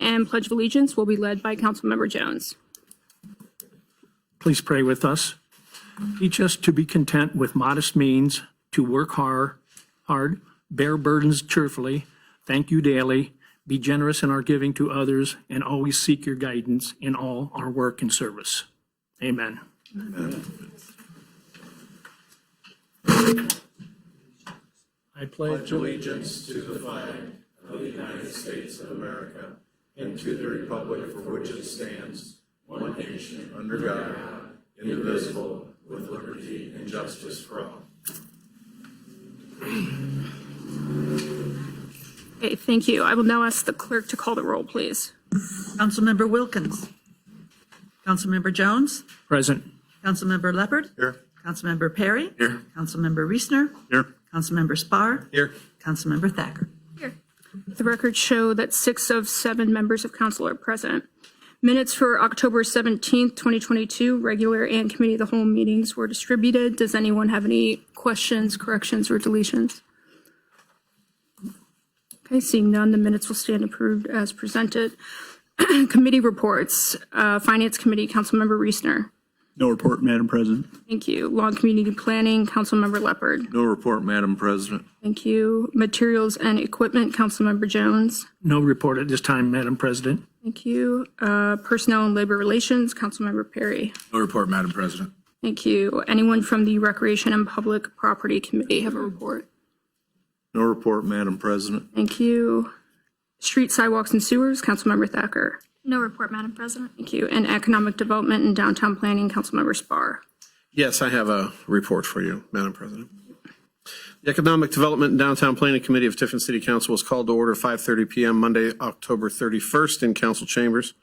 and Pledge of Allegiance will be led by Councilmember Jones. Please pray with us. Teach us to be content with modest means, to work hard, bear burdens cheerfully, thank you daily, be generous in our giving to others, and always seek your guidance in all our work and service. Amen. Amen. I pledge allegiance to the flag of the United States of America and to the republic for which it stands, one nation, under God, indivisible, with liberty and justice for all. Okay, thank you. I will now ask the clerk to call the roll, please. Councilmember Wilkins. Councilmember Jones. Present. Councilmember Leopard. Here. Councilmember Perry. Here. Councilmember Reesner. Here. Councilmember Spar. Here. Councilmember Thacker. Here. The records show that 6 of 7 members of council are present. Minutes for October 17th, 2022, regular and committee of the whole meetings were distributed. Does anyone have any questions, corrections, or deletions? Okay, seeing none, the minutes will stand approved as presented. Committee reports. Finance Committee, Councilmember Reesner. No report, Madam President. Thank you. Law and Community Planning, Councilmember Leopard. No report, Madam President. Thank you. Materials and Equipment, Councilmember Jones. No report at this time, Madam President. Thank you. Personnel and Labor Relations, Councilmember Perry. No report, Madam President. Thank you. Anyone from the Recreation and Public Property Committee have a report? No report, Madam President. Thank you. Street, Sidewalks, and Sewers, Councilmember Thacker. No report, Madam President. Thank you. And Economic Development and Downtown Planning, Councilmember Spar. Yes, I have a report for you, Madam President. The Economic Development and Downtown Planning Committee of Tiffin City Council was called to order 5:30 p.m. Monday, October 31st in council chambers.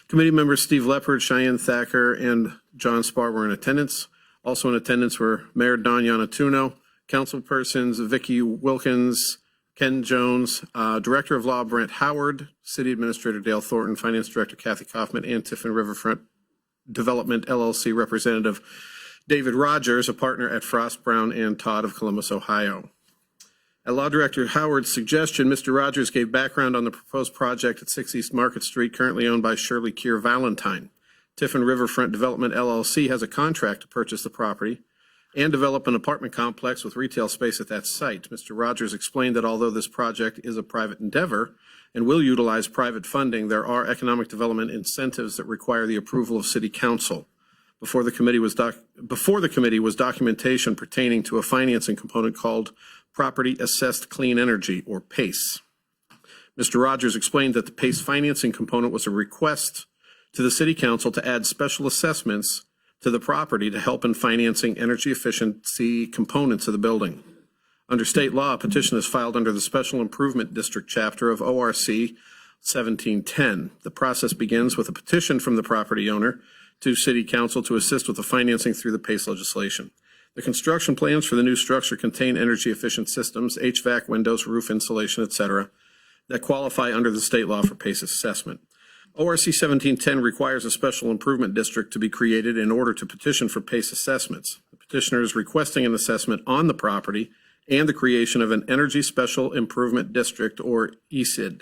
Committee members Steve Leopard, Cheyenne Thacker, and John Spar were in attendance. Also in attendance were Mayor Don Yanatuno, councilpersons Vicki Wilkins, Ken Jones, Director of Law Brent Howard, City Administrator Dale Thornton, Finance Director Kathy Kaufman, and Tiffin Riverfront Development LLC Representative David Rogers, a partner at Frost, Brown, and Todd of Columbus, Ohio. At Law Director Howard's suggestion, Mr. Rogers gave background on the proposed project at 6 East Market Street, currently owned by Shirley Keir Valentine. Tiffin Riverfront Development LLC has a contract to purchase the property and develop an apartment complex with retail space at that site. Mr. Rogers explained that although this project is a private endeavor and will utilize private funding, there are economic development incentives that require the approval of City Council. Before the committee was documentation pertaining to a financing component called Property Assessed Clean Energy, or PACE. Mr. Rogers explained that the PACE financing component was a request to the City Council to add special assessments to the property to help in financing energy efficiency components of the building. Under state law, a petition is filed under the Special Improvement District chapter of ORC 1710. The process begins with a petition from the property owner to City Council to assist with the financing through the PACE legislation. The construction plans for the new structure contain energy efficient systems, HVAC, windows, roof insulation, etc., that qualify under the state law for PACE assessment. ORC 1710 requires a special improvement district to be created in order to petition for PACE assessments. The petitioner is requesting an assessment on the property and the creation of an Energy Special Improvement District, or ESID.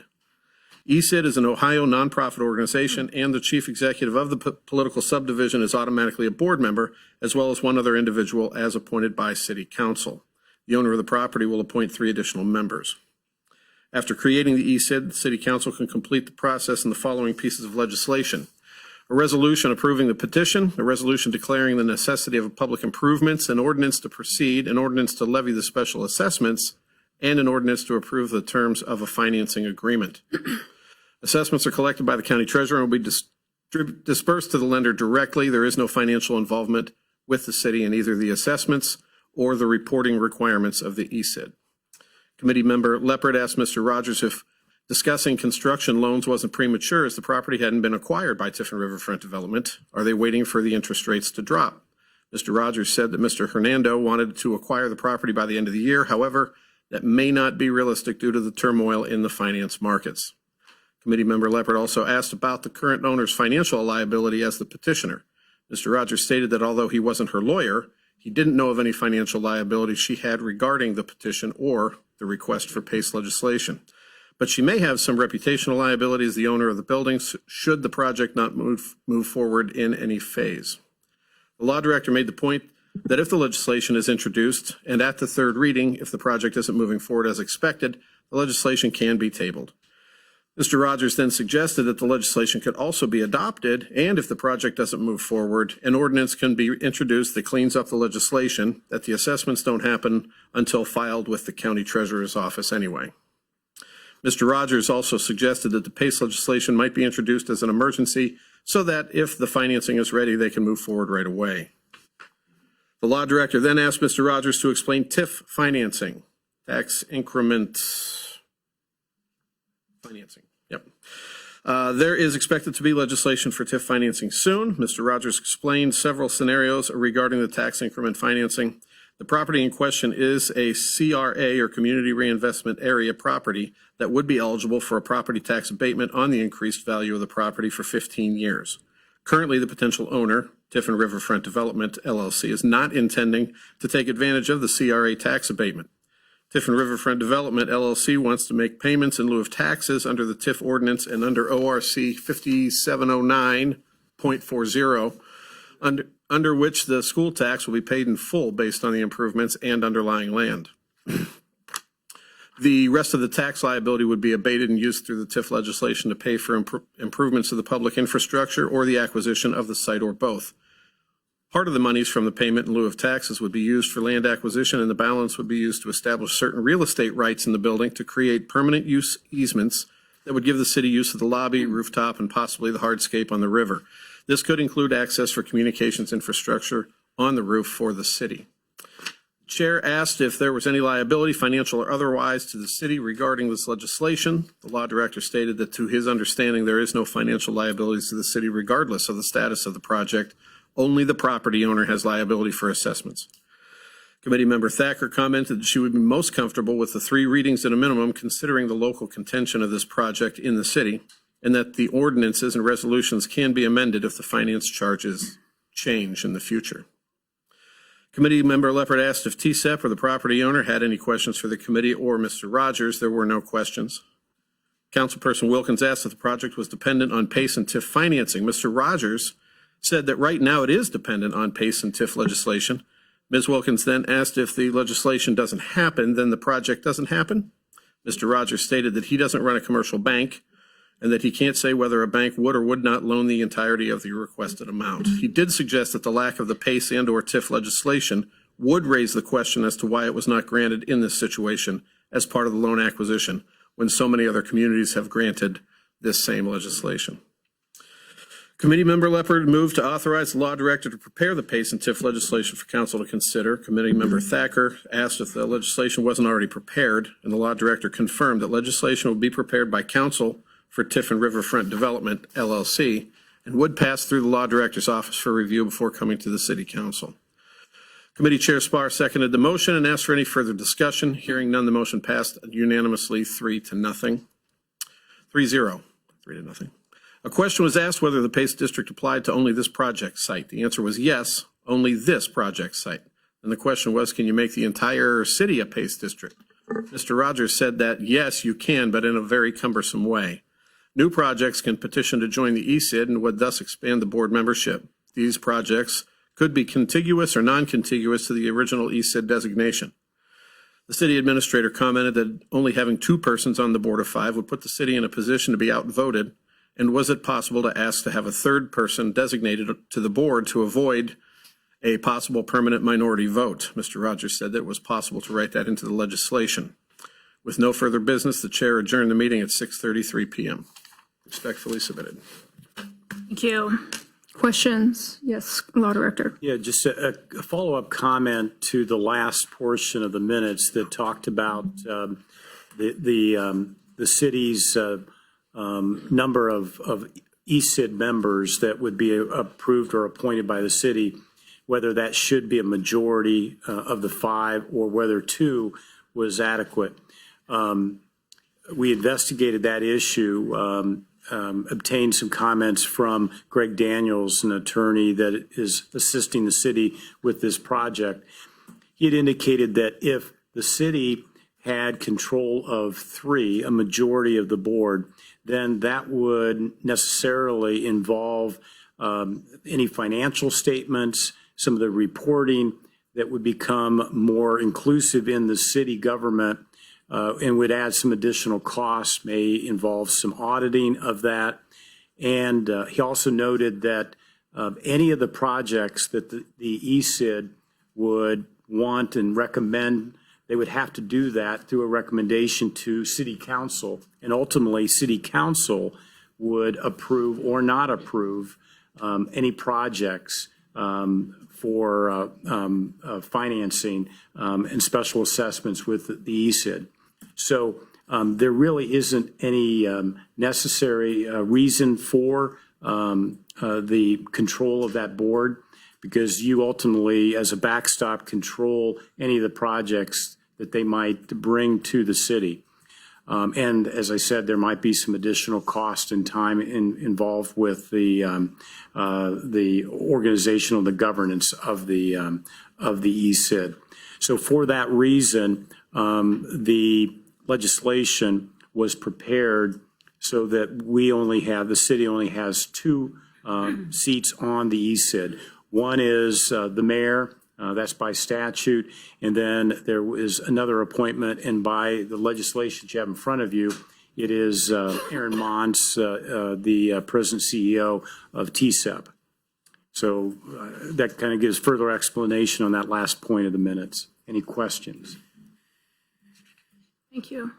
ESID is an Ohio nonprofit organization, and the chief executive of the political subdivision is automatically a board member, as well as one other individual as appointed by City Council. The owner of the property will appoint 3 additional members. After creating the ESID, the City Council can complete the process in the following pieces of legislation: a resolution approving the petition, a resolution declaring the necessity of public improvements, an ordinance to proceed, an ordinance to levy the special assessments, and an ordinance to approve the terms of a financing agreement. Assessments are collected by the county treasurer and will be dispersed to the lender directly. There is no financial involvement with the city in either the assessments or the reporting requirements of the ESID. Committee member Leopard asked Mr. Rogers if discussing construction loans wasn't premature, as the property hadn't been acquired by Tiffin Riverfront Development. Are they waiting for the interest rates to drop? Mr. Rogers said that Mr. Hernando wanted to acquire the property by the end of the year. However, that may not be realistic due to the turmoil in the finance markets. Committee member Leopard also asked about the current owner's financial liability as the petitioner. Mr. Rogers stated that although he wasn't her lawyer, he didn't know of any financial liability she had regarding the petition or the request for PACE legislation. but she may have some reputational liability as the owner of the buildings should the project not move forward in any phase. The law director made the point that if the legislation is introduced and at the third reading, if the project isn't moving forward as expected, the legislation can be tabled. Mr. Rogers then suggested that the legislation could also be adopted, and if the project doesn't move forward, an ordinance can be introduced that cleans up the legislation, that the assessments don't happen until filed with the county treasurer's office anyway. Mr. Rogers also suggested that the PACE legislation might be introduced as an emergency so that if the financing is ready, they can move forward right away. The law director then asked Mr. Rogers to explain TIF financing, tax increment financing. Yep. There is expected to be legislation for TIF financing soon. Mr. Rogers explained several scenarios regarding the tax increment financing. The property in question is a CRA or Community Reinvestment Area property that would be eligible for a property tax abatement on the increased value of the property for 15 years. Currently, the potential owner, Tiffin Riverfront Development, LLC, is not intending to take advantage of the CRA tax abatement. Tiffin Riverfront Development, LLC, wants to make payments in lieu of taxes under the TIF ordinance and under ORC 5709.40, under which the school tax will be paid in full based on the improvements and underlying land. The rest of the tax liability would be abated and used through the TIF legislation to pay for improvements to the public infrastructure or the acquisition of the site or both. Part of the monies from the payment in lieu of taxes would be used for land acquisition, and the balance would be used to establish certain real estate rights in the building to create permanent use easements that would give the city use of the lobby, rooftop, and possibly the hardscape on the river. This could include access for communications infrastructure on the roof for the city. Chair asked if there was any liability, financial or otherwise, to the city regarding this legislation. The law director stated that to his understanding, there is no financial liabilities to the city regardless of the status of the project. Only the property owner has liability for assessments. Committee member Thacker commented that she would be most comfortable with the 3 readings at a minimum, considering the local contention of this project in the city, and that the ordinances and resolutions can be amended if the finance charges change in the future. Committee member Leopard asked if TSEP or the property owner had any questions for the committee or Mr. Rogers. There were no questions. Councilperson Wilkins asked if the project was dependent on PACE and TIF financing. Mr. Rogers said that right now it is dependent on PACE and TIF legislation. Ms. Wilkins then asked if the legislation doesn't happen, then the project doesn't happen. Mr. Rogers stated that he doesn't run a commercial bank and that he can't say whether a bank would or would not loan the entirety of the requested amount. He did suggest that the lack of the PACE and or TIF legislation would raise the question as to why it was not granted in this situation as part of the loan acquisition when so many other communities have granted this same legislation. Committee member Leopard moved to authorize the law director to prepare the PACE and TIF legislation for council to consider. Committee member Thacker asked if the legislation wasn't already prepared, and the law director confirmed that legislation would be prepared by council for Tiffin Riverfront Development, LLC, and would pass through the law director's office for review before coming to the city council. Committee Chair Spar seconded the motion and asked for any further discussion. Hearing none, the motion passed unanimously 3-0. 3-0. A question was asked whether the PACE district applied to only this project site. The answer was yes, only this project site. And the question was, can you make the entire city a PACE district? Mr. Rogers said that yes, you can, but in a very cumbersome way. New projects can petition to join the ESID and would thus expand the board membership. These projects could be contiguous or non-contiguous to the original ESID designation. The city administrator commented that only having 2 persons on the board of 5 would put the city in a position to be outvoted, and was it possible to ask to have a 3rd person designated to the board to avoid a possible permanent minority vote? Mr. Rogers said that it was possible to write that into the legislation. With no further business, the chair adjourned the meeting at 6:33 p.m. Respectfully submitted. Thank you. Questions? Yes, law director. Yeah, just a follow-up comment to the last portion of the minutes that talked about the city's number of ESID members that would be approved or appointed by the city, whether that should be a majority of the 5 or whether 2 was adequate. We investigated that issue, obtained some comments from Greg Daniels, an attorney that is assisting the city with this project. He had indicated that if the city had control of three, a majority of the board, then that would necessarily involve any financial statements, some of the reporting that would become more inclusive in the city government and would add some additional costs, may involve some auditing of that. And he also noted that any of the projects that the ECID would want and recommend, they would have to do that through a recommendation to City Council. And ultimately, City Council would approve or not approve any projects for financing and special assessments with the ECID. So there really isn't any necessary reason for the control of that board, because you ultimately, as a backstop, control any of the projects that they might bring to the city. And as I said, there might be some additional cost and time involved with the organizational, the governance of the ECID. So for that reason, the legislation was prepared so that the city only has two seats on the ECID. One is the mayor, that's by statute, and then there is another appointment, and by the legislation that you have in front of you, it is Aaron Mons, the president CEO of TCEP. So that kind of gives further explanation on that last point of the minutes. Any questions? Thank you.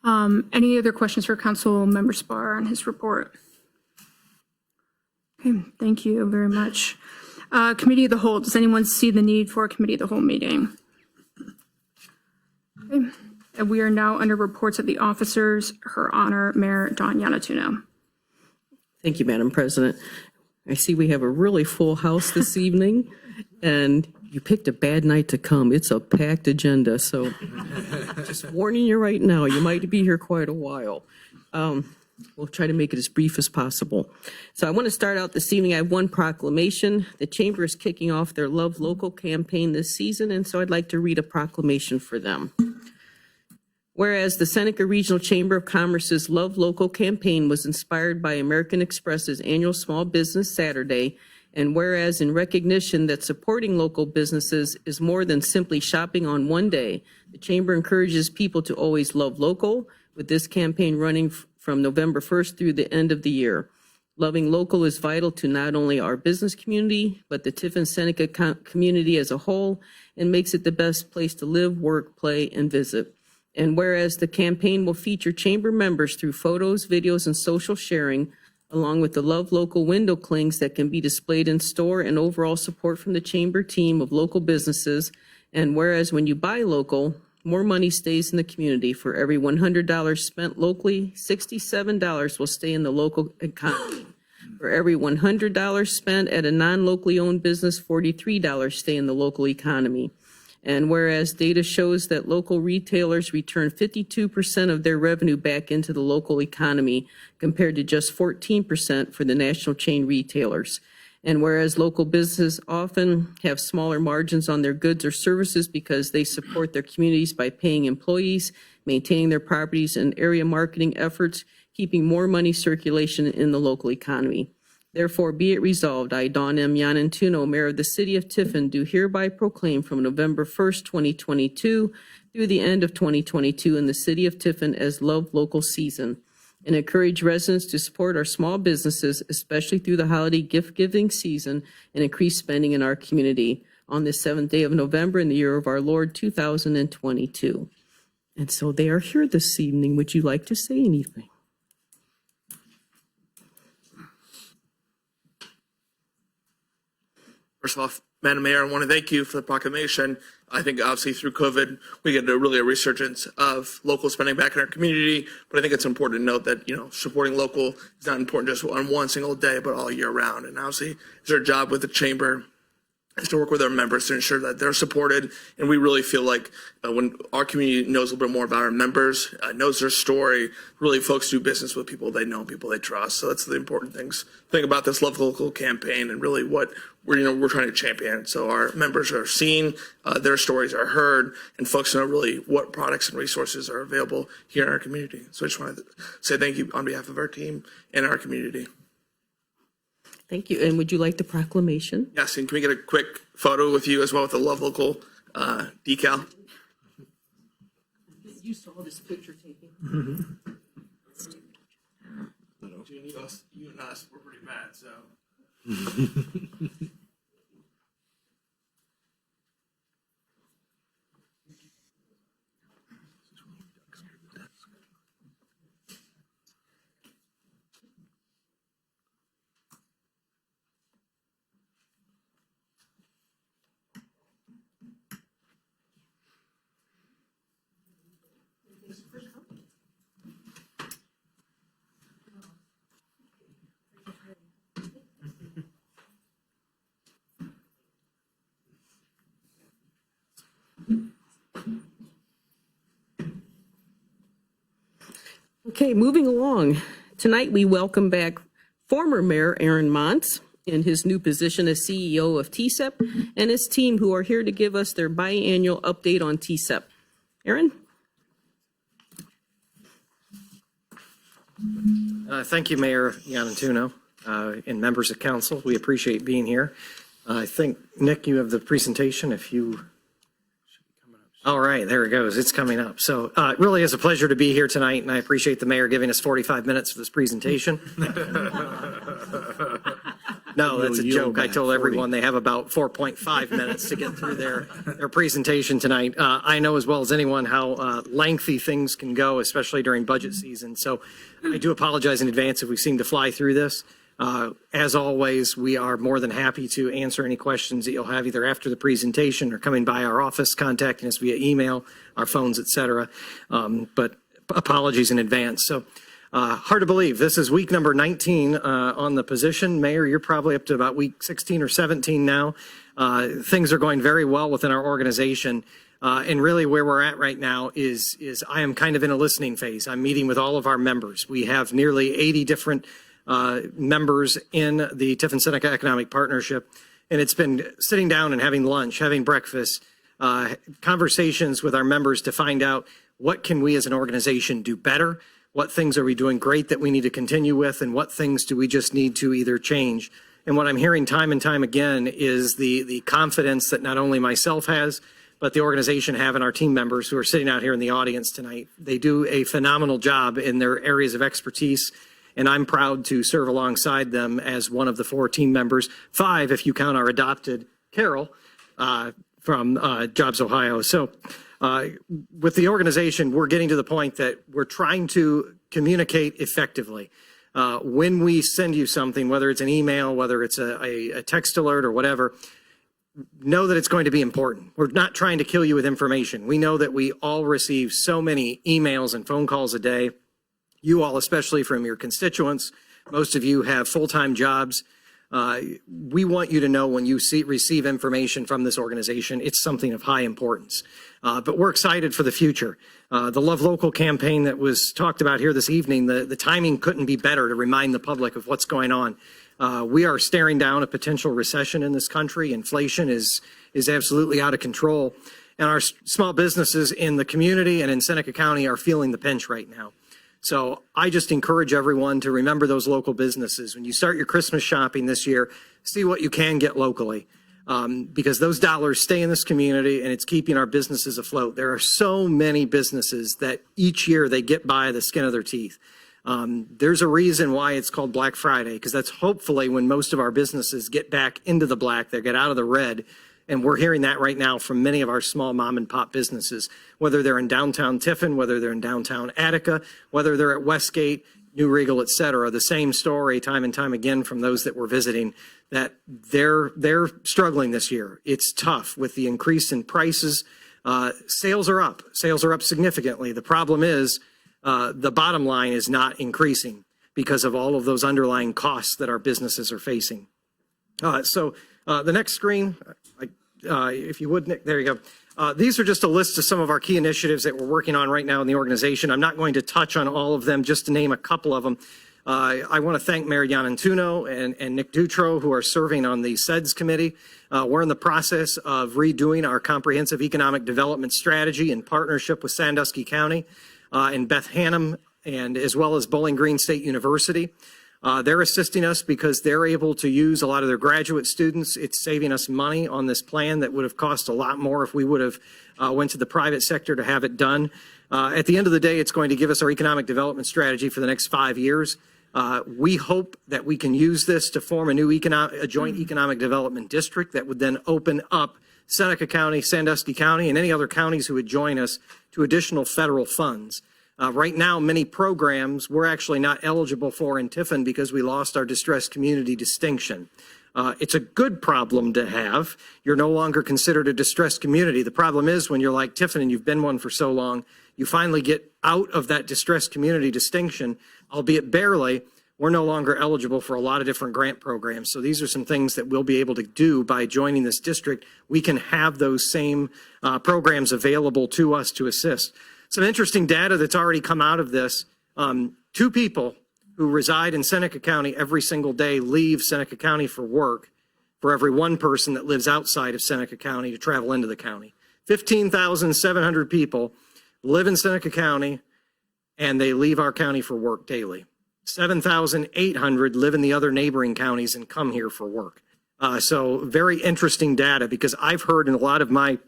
Any other questions for Council Member Spar on his report? Okay, thank you very much. Committee of the Whole, does anyone see the need for a Committee of the Whole meeting? Okay. And we are now under reports of the officers. Her Honor, Mayor Dawn Yanatuno. Thank you, Madam President. I see we have a really full house this evening, and you picked a bad night to come. It's a packed agenda, so just warning you right now, you might be here quite a while. We'll try to make it as brief as possible. So I want to start out this evening. I have one proclamation. The Chamber is kicking off their Love Local campaign this season, and so I'd like to read a proclamation for them. Whereas the Seneca Regional Chamber of Commerce's Love Local campaign was inspired by American Express's annual Small Business Saturday, and whereas in recognition that supporting local businesses is more than simply shopping on one day, the Chamber encourages people to always love local, with this campaign running from November 1st through the end of the year. Loving local is vital to not only our business community, but the Tiffin Seneca community as a whole, and makes it the best place to live, work, play, and visit. And whereas the campaign will feature Chamber members through photos, videos, and social sharing, along with the Love Local window clings that can be displayed in store, and overall support from the Chamber team of local businesses. And whereas when you buy local, more money stays in the community. For every $100 spent locally, $67 will stay in the local economy. For every $100 spent at a non-locally owned business, $43 stay in the local economy. And whereas data shows that local retailers return 52% of their revenue back into the local economy, compared to just 14% for the national chain retailers. And whereas local businesses often have smaller margins on their goods or services because they support their communities by paying employees, maintaining their properties, and area marketing efforts, keeping more money circulation in the local economy. Therefore, be it resolved, I, Dawn M. Yanatuno, Mayor of the City of Tiffin, do hereby proclaim from November 1st, 2022 through the end of 2022 in the City of Tiffin as Love Local season, and encourage residents to support our small businesses, especially through the holiday gift-giving season, and increase spending in our community on this 7th day of November in the year of our Lord, 2022. And so they are here this evening. Would you like to say anything? First off, Madam Mayor, I want to thank you for the proclamation. I think obviously through COVID, we get really a resurgence of local spending back in our community. But I think it's important to note that, supporting local is not important just on one single day, but all year round. And obviously, it's our job with the Chamber is to work with our members to ensure that they're supported. And we really feel like when our community knows a little bit more about our members, knows their story, really folks do business with people they know, people they trust. So that's the important thing about this Love Local campaign and really what we're trying to champion. So our members are seen, their stories are heard, and folks know really what products and resources are available here in our community. So I just wanted to say thank you on behalf of our team and our community. Thank you. And would you like the proclamation? Yes, and can we get a quick photo with you as well with the Love Local decal? You saw this picture taking. You and us, we're pretty bad, so. Okay, moving along. Tonight, we welcome back former Mayor Aaron Montz in his new position as CEO of TSEP and his team who are here to give us their biannual update on TSEP. Aaron? Thank you, Mayor Iannantuono, and members of council. We appreciate being here. I think, Nick, you have the presentation if you... All right, there it goes. It's coming up. So it really is a pleasure to be here tonight, and I appreciate the mayor giving us 45 minutes for this presentation. No, that's a joke. I told everyone they have about 4.5 minutes to get through their presentation tonight. I know as well as anyone how lengthy things can go, especially during budget season. So I do apologize in advance if we seem to fly through this. As always, we are more than happy to answer any questions that you'll have either after the presentation or coming by our office, contacting us via email, our phones, etc. But apologies in advance. So hard to believe. This is week number 19 on the position. Mayor, you're probably up to about week 16 or 17 now. Things are going very well within our organization. And really where we're at right now is I am kind of in a listening phase. I'm meeting with all of our members. We have nearly 80 different members in the Tiffin City Economic Partnership. And it's been sitting down and having lunch, having breakfast, conversations with our members to find out what can we as an organization do better, what things are we doing great that we need to continue with, and what things do we just need to either change. And what I'm hearing time and time again is the confidence that not only myself has, but the organization have in our team members who are sitting out here in the audience tonight. They do a phenomenal job in their areas of expertise. And I'm proud to serve alongside them as one of the 4 team members, 5 if you count our adopted Carol from Jobs Ohio. So with the organization, we're getting to the point that we're trying to communicate effectively. When we send you something, whether it's an email, whether it's a text alert or whatever, know that it's going to be important. We're not trying to kill you with information. We know that we all receive so many emails and phone calls a day. You all, especially from your constituents, most of you have full-time jobs. We want you to know when you receive information from this organization, it's something of high importance. But we're excited for the future. The Love Local campaign that was talked about here this evening, the timing couldn't be better to remind the public of what's going on. We are staring down a potential recession in this country. Inflation is absolutely out of control. And our small businesses in the community and in Seneca County are feeling the pinch right now. So I just encourage everyone to remember those local businesses. When you start your Christmas shopping this year, see what you can get locally because those dollars stay in this community and it's keeping our businesses afloat. There are so many businesses that each year they get by the skin of their teeth. There's a reason why it's called Black Friday because that's hopefully when most of our businesses get back into the black, they get out of the red. And we're hearing that right now from many of our small mom and pop businesses, whether they're in downtown Tiffin, whether they're in downtown Attica, whether they're at Westgate, New Regal, et cetera. The same story time and time again from those that we're visiting that they're struggling this year. It's tough with the increase in prices. Sales are up. Sales are up significantly. The problem is the bottom line is not increasing because of all of those underlying costs that our businesses are facing. So The next screen, if you would, Nick, there you go. These are just a list of some of our key initiatives that we're working on right now in the organization. I'm not going to touch on all of them, just to name a couple of them. I want to thank Mayor Yanantuno and Nick Dutro, who are serving on the SEDS committee. We're in the process of redoing our comprehensive economic development strategy in partnership with Sandusky County and Beth Hannum, and as well as Bowling Green State University. They're assisting us because they're able to use a lot of their graduate students. It's saving us money on this plan that would have cost a lot more if we would have went to the private sector to have it done. At the end of the day, it's going to give us our economic development strategy for the next 5 years. We hope that we can use this to form a joint economic development district that would then open up Seneca County, Sandusky County, and any other counties who would join us to additional federal funds. Right now, many programs we're actually not eligible for in Tiffin because we lost our distressed community distinction. It's a good problem to have. You're no longer considered a distressed community. The problem is when you're like Tiffin and you've been one for so long, you finally get out of that distressed community distinction, albeit barely. We're no longer eligible for a lot of different grant programs. So these are some things that we'll be able to do by joining this district. We can have those same programs available to us to assist. Some interesting data that's already come out of this. 2 people who reside in Seneca County every single day leave Seneca County for work for every 1 person that lives outside of Seneca County to travel into the county. 15,700 people live in Seneca County and they leave our county for work daily. 7,800 live in the other neighboring counties and come here for work. So very interesting data, because I've heard in a lot of my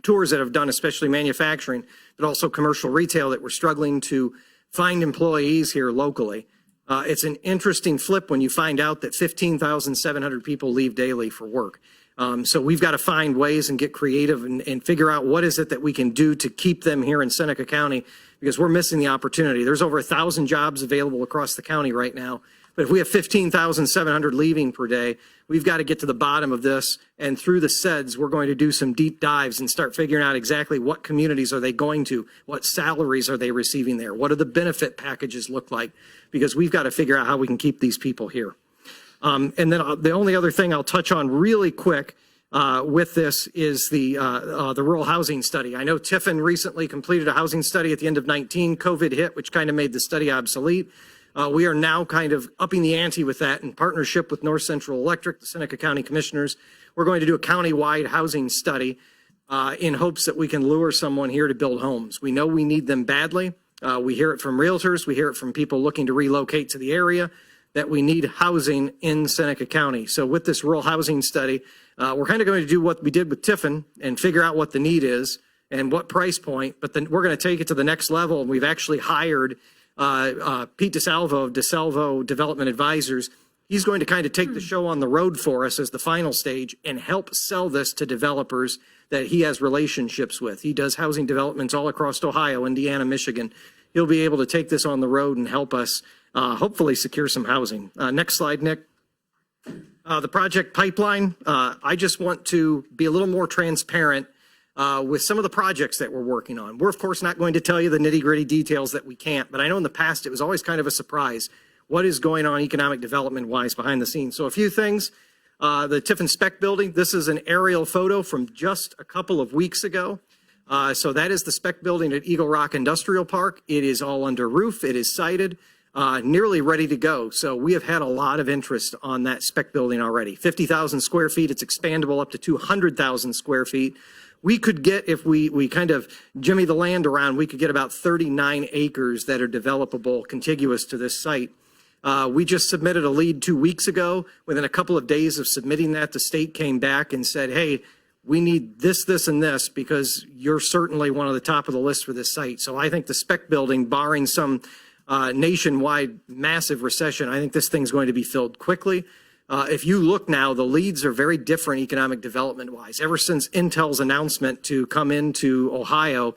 tours that I've done, especially manufacturing, but also commercial retail, that we're struggling to find employees here locally. It's an interesting flip when you find out that 15,700 people leave daily for work. So we've got to find ways and get creative and figure out what is it that we can do to keep them here in Seneca County, because we're missing the opportunity. There's over 1,000 jobs available across the county right now. But if we have 15,700 leaving per day, we've got to get to the bottom of this. And through the SEDS, we're going to do some deep dives and start figuring out exactly what communities are they going to, what salaries are they receiving there, what do the benefit packages look like, because we've got to figure out how we can keep these people here. And then the only other thing I'll touch on really quick with this is the rural housing study. I know Tiffin recently completed a housing study at the end of 19. COVID hit, which kind of made the study obsolete. We are now kind of upping the ante with that in partnership with North Central Electric, the Seneca County Commissioners. We're going to do a county-wide housing study in hopes that we can lure someone here to build homes. We know we need them badly. We hear it from realtors. We hear it from people looking to relocate to the area, that we need housing in Seneca County. So with this rural housing study, we're kind of going to do what we did with Tiffin and figure out what the need is and what price point, but then we're going to take it to the next level. And we've actually hired Pete DeSalvo of DeSalvo Development Advisors. He's going to kind of take the show on the road for us as the final stage and help sell this to developers that he has relationships with. He does housing developments all across Ohio, Indiana, Michigan. He'll be able to take this on the road and help us hopefully secure some housing. Next slide, Nick. The project pipeline. I just want to be a little more transparent with some of the projects that we're working on. We're, of course, not going to tell you the nitty-gritty details that we can't, but I know in the past it was always kind of a surprise what is going on economic development-wise behind the scenes. So a few things. The Tiffin Spec Building, this is an aerial photo from just a couple of weeks ago. So that is the Spec Building at Eagle Rock Industrial Park. It is all under roof. It is sited, nearly ready to go. So we have had a lot of interest on that Spec Building already. 50,000 square feet. It's expandable up to 200,000 square feet. We could get, if we kind of jimmy the land around, we could get about 39 acres that are developable contiguous to this site. We just submitted a lead 2 weeks ago. Within a couple of days of submitting that, the state came back and said, hey, we need this, this, and this, because you're certainly one of the top of the list for this site. So I think the Spec Building, barring some nationwide massive recession, I think this thing's going to be filled quickly. If you look now, the leads are very different economic development-wise. Ever since Intel's announcement to come into Ohio,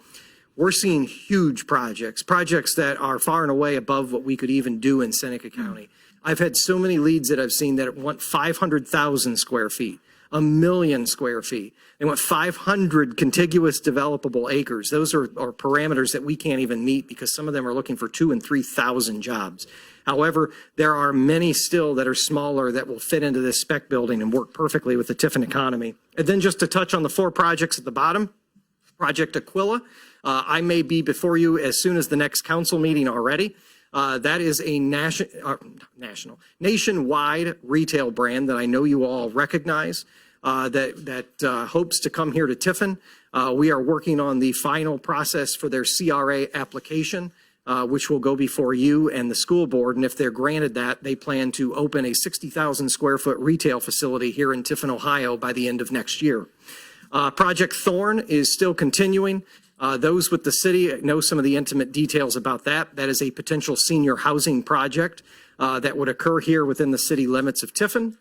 we're seeing huge projects that are far and away above what we could even do in Seneca County. I've had so many leads that I've seen that want 500,000 square feet. 1 million square feet. They want 500 contiguous developable acres. Those are parameters that we can't even meet because some of them are looking for 2,000 and 3,000 jobs. However, there are many still that are smaller that will fit into this spec building and work perfectly with the Tiffin economy. And then just to touch on the 4 projects at the bottom, Project Aquila, I may be before you as soon as the next council meeting already. That is a nationwide retail brand that I know you all recognize that hopes to come here to Tiffin. We are working on the final process for their CRA application, which will go before you and the school board. And if they're granted that, they plan to open a 60,000 square foot retail facility here in Tiffin, Ohio by the end of next year. Project Thorn is still continuing. Those with the city know some of the intimate details about that. That is a potential senior housing project that would occur here within the city limits of Tiffin.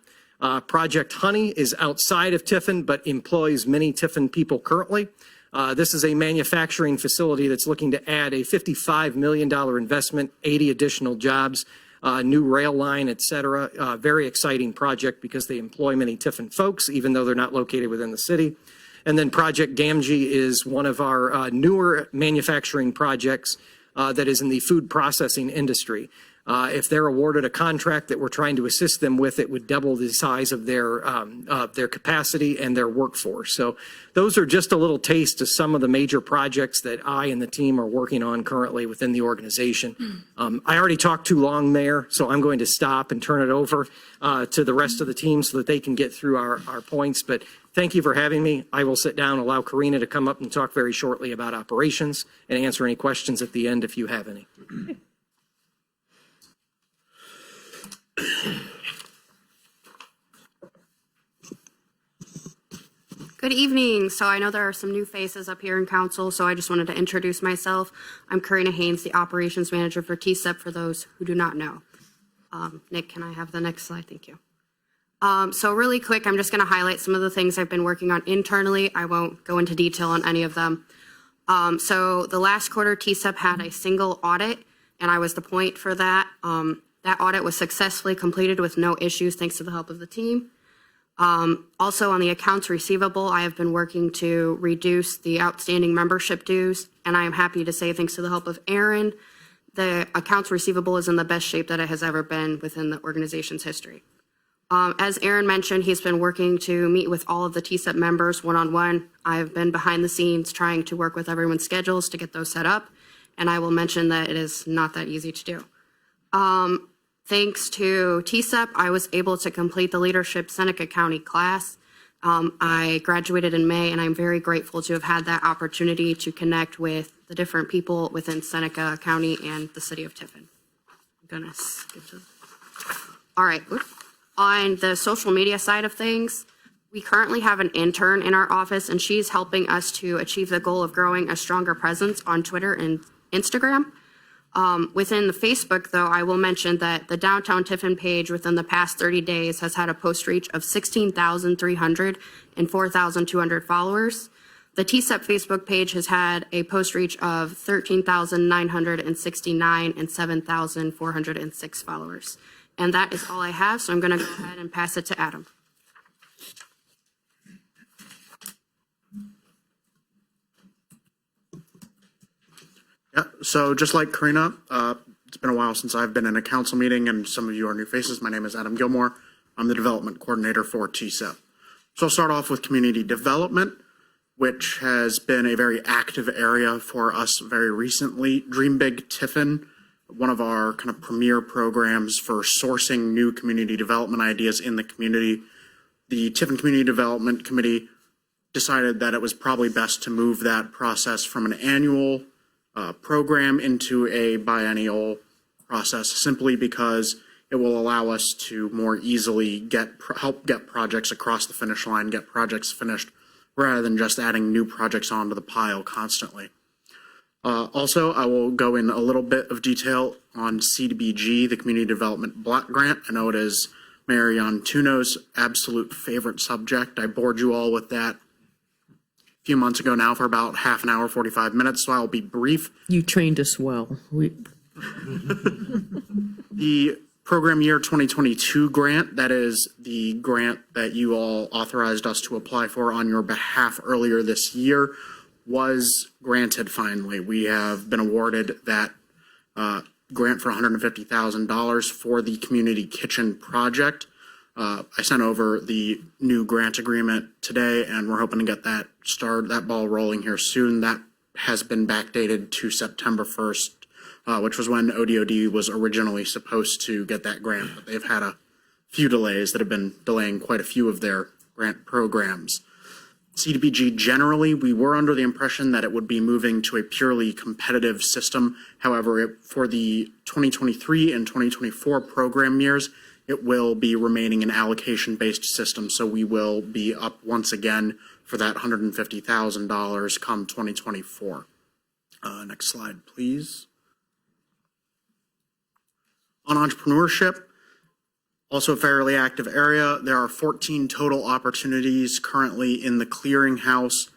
Project Honey is outside of Tiffin, but employs many Tiffin people currently. This is a manufacturing facility that's looking to add a $55 million investment, 80 additional jobs, new rail line, et cetera. Very exciting project because they employ many Tiffin folks, even though they're not located within the city. And then Project Gamgee is one of our newer manufacturing projects that is in the food processing industry. If they're awarded a contract that we're trying to assist them with, it would double the size of their capacity and their workforce. So those are just a little taste of some of the major projects that I and the team are working on currently within the organization. I already talked too long, Mayor, so I'm going to stop and turn it over to the rest of the team so that they can get through our points. But thank you for having me. I will sit down, allow Karina to come up and talk very shortly about operations and answer any questions at the end if you have any. Good evening. So I know there are some new faces up here in council, so I just wanted to introduce myself. I'm Karina Haynes, the operations manager for TSEP for those who do not know. Nick, can I have the next slide? Thank you. So really quick, I'm just going to highlight some of the things I've been working on internally. I won't go into detail on any of them. So the last quarter, TSEP had a single audit, and I was the point for that. That audit was successfully completed with no issues thanks to the help of the team. Also on the accounts receivable, I have been working to reduce the outstanding membership dues, and I am happy to say thanks to the help of Aaron, the accounts receivable is in the best shape that it has ever been within the organization's history. As Aaron mentioned, he's been working to meet with all of the TSEP members one-on-one. I've been behind the scenes trying to work with everyone's schedules to get those set up, and I will mention that it is not that easy to do. Thanks to TSEP, I was able to complete the Leadership Seneca County class. I graduated in May, and I'm very grateful to have had that opportunity to connect with the different people within Seneca County and the city of Tiffin. I'm gonna skip to. All right. On the social media side of things, we currently have an intern in our office, and she's helping us to achieve the goal of growing a stronger presence on Twitter and Instagram. Within the Facebook, though, I will mention that the Downtown Tiffin page within the past 30 days has had a post reach of 16,300 and 4,200 followers. The TSEP Facebook page has had a post reach of 13,969 and 7,406 followers. And that is all I have, so I'm going to go ahead and pass it to Adam. Yeah, so just like Karina, it's been a while since I've been in a council meeting, and some of you are new faces. My name is Adam Gilmore. I'm the development coordinator for TSEP. So I'll start off with community development, which has been a very active area for us very recently. Dream Big Tiffin, one of our kind of premier programs for sourcing new community development ideas in the community. The Tiffin Community Development Committee decided that it was probably best to move that process from an annual program into a biennial process, simply because it will allow us to more easily help get projects across the finish line, get projects finished, rather than just adding new projects onto the pile constantly. Also, I will go in a little bit of detail on CDBG, the Community Development Block Grant. I know it is Mayor Iantuno's absolute favorite subject. I bored you all with that a few months ago now for about half an hour, 45 minutes, so I'll be brief. You trained us well. The program year 2022 grant, that is the grant that you all authorized us to apply for on your behalf earlier this year, was granted finally. We have been awarded that grant for $150,000 for the community kitchen project. I sent over the new grant agreement today, and we're hoping to get that ball rolling here soon. That has been backdated to September 1st, which was when ODOD was originally supposed to get that grant, but they've had a few delays that have been delaying quite a few of their grant programs. CDBG generally, we were under the impression that it would be moving to a purely competitive system. However, for the 2023 and 2024 program years, it will be remaining an allocation-based system. So we will be up once again for that $150,000 come 2024. Next slide, please. On entrepreneurship, also a fairly active area. There are 14 total opportunities currently in the clearinghouse.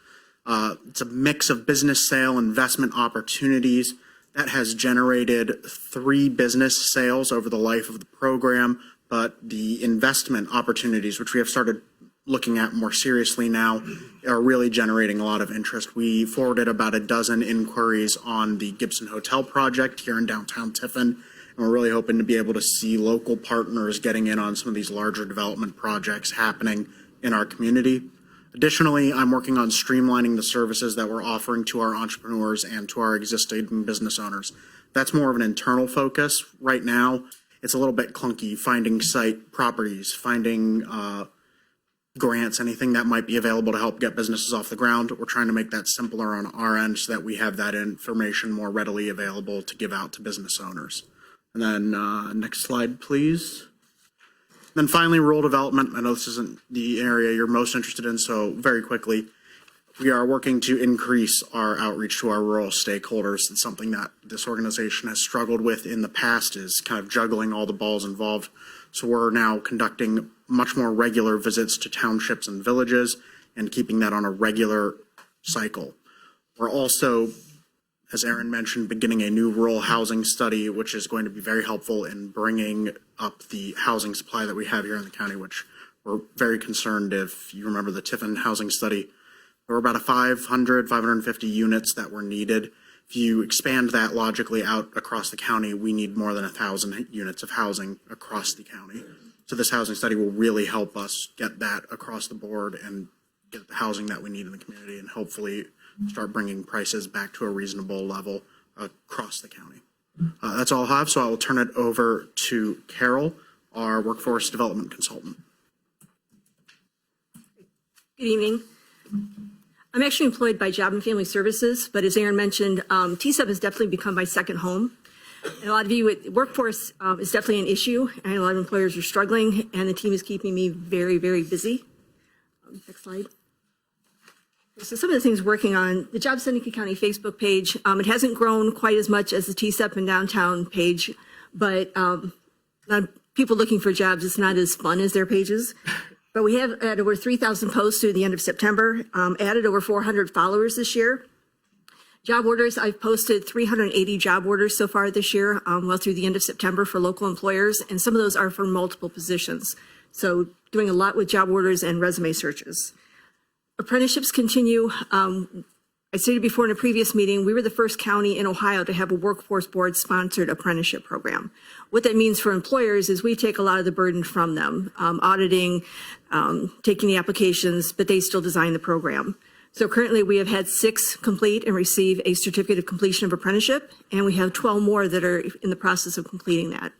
It's a mix of business sale investment opportunities that has generated 3 business sales over the life of the program, but the investment opportunities, which we have started looking at more seriously now, are really generating a lot of interest. We forwarded about a dozen inquiries on the Gibson Hotel project here in downtown Tiffin. And we're really hoping to be able to see local partners getting in on some of these larger development projects happening in our community. Additionally, I'm working on streamlining the services that we're offering to our entrepreneurs and to our existing business owners. That's more of an internal focus. Right now, it's a little bit clunky finding site properties, finding grants, anything that might be available to help get businesses off the ground. We're trying to make that simpler on our end so that we have that information more readily available to give out to business owners. And then next slide, please. Then finally, rural development. I know this isn't the area you're most interested in, so very quickly, we are working to increase our outreach to our rural stakeholders. It's something that this organization has struggled with in the past, is kind of juggling all the balls involved. So we're now conducting much more regular visits to townships and villages and keeping that on a regular cycle. We're also, as Aaron mentioned, beginning a new rural housing study, which is going to be very helpful in bringing up the housing supply that we have here in the county, which we're very concerned. If you remember the Tiffin housing study, there were about 550 units that were needed. If you expand that logically out across the county, we need more than 1,000 units of housing across the county. So this housing study will really help us get that across the board and get the housing that we need in the community, and hopefully start bringing prices back to a reasonable level across the county. That's all I have, so I will turn it over to Carol, our workforce development consultant. Good evening. I'm actually employed by Job and Family Services, but as Aaron mentioned, TSEP has definitely become my second home. And a lot of you, workforce is definitely an issue, and a lot of employers are struggling, and the team is keeping me very, very busy. Next slide. So some of the things working on the Job Seneca County Facebook page, it hasn't grown quite as much as the TSEP and downtown page, but people looking for jobs, it's not as fun as their pages. But we have had over 3,000 posts through the end of September, added over 400 followers this year. Job orders, I've posted 380 job orders so far this year, well through the end of September for local employers, and some of those are for multiple positions. So doing a lot with job orders and resume searches. Apprenticeships continue. I stated before in a previous meeting, we were the first county in Ohio to have a workforce board sponsored apprenticeship program. What that means for employers is we take a lot of the burden from them, auditing, taking the applications, but they still design the program. So currently we have had 6 complete and receive a certificate of completion of apprenticeship, and we have 12 more that are in the process of completing that.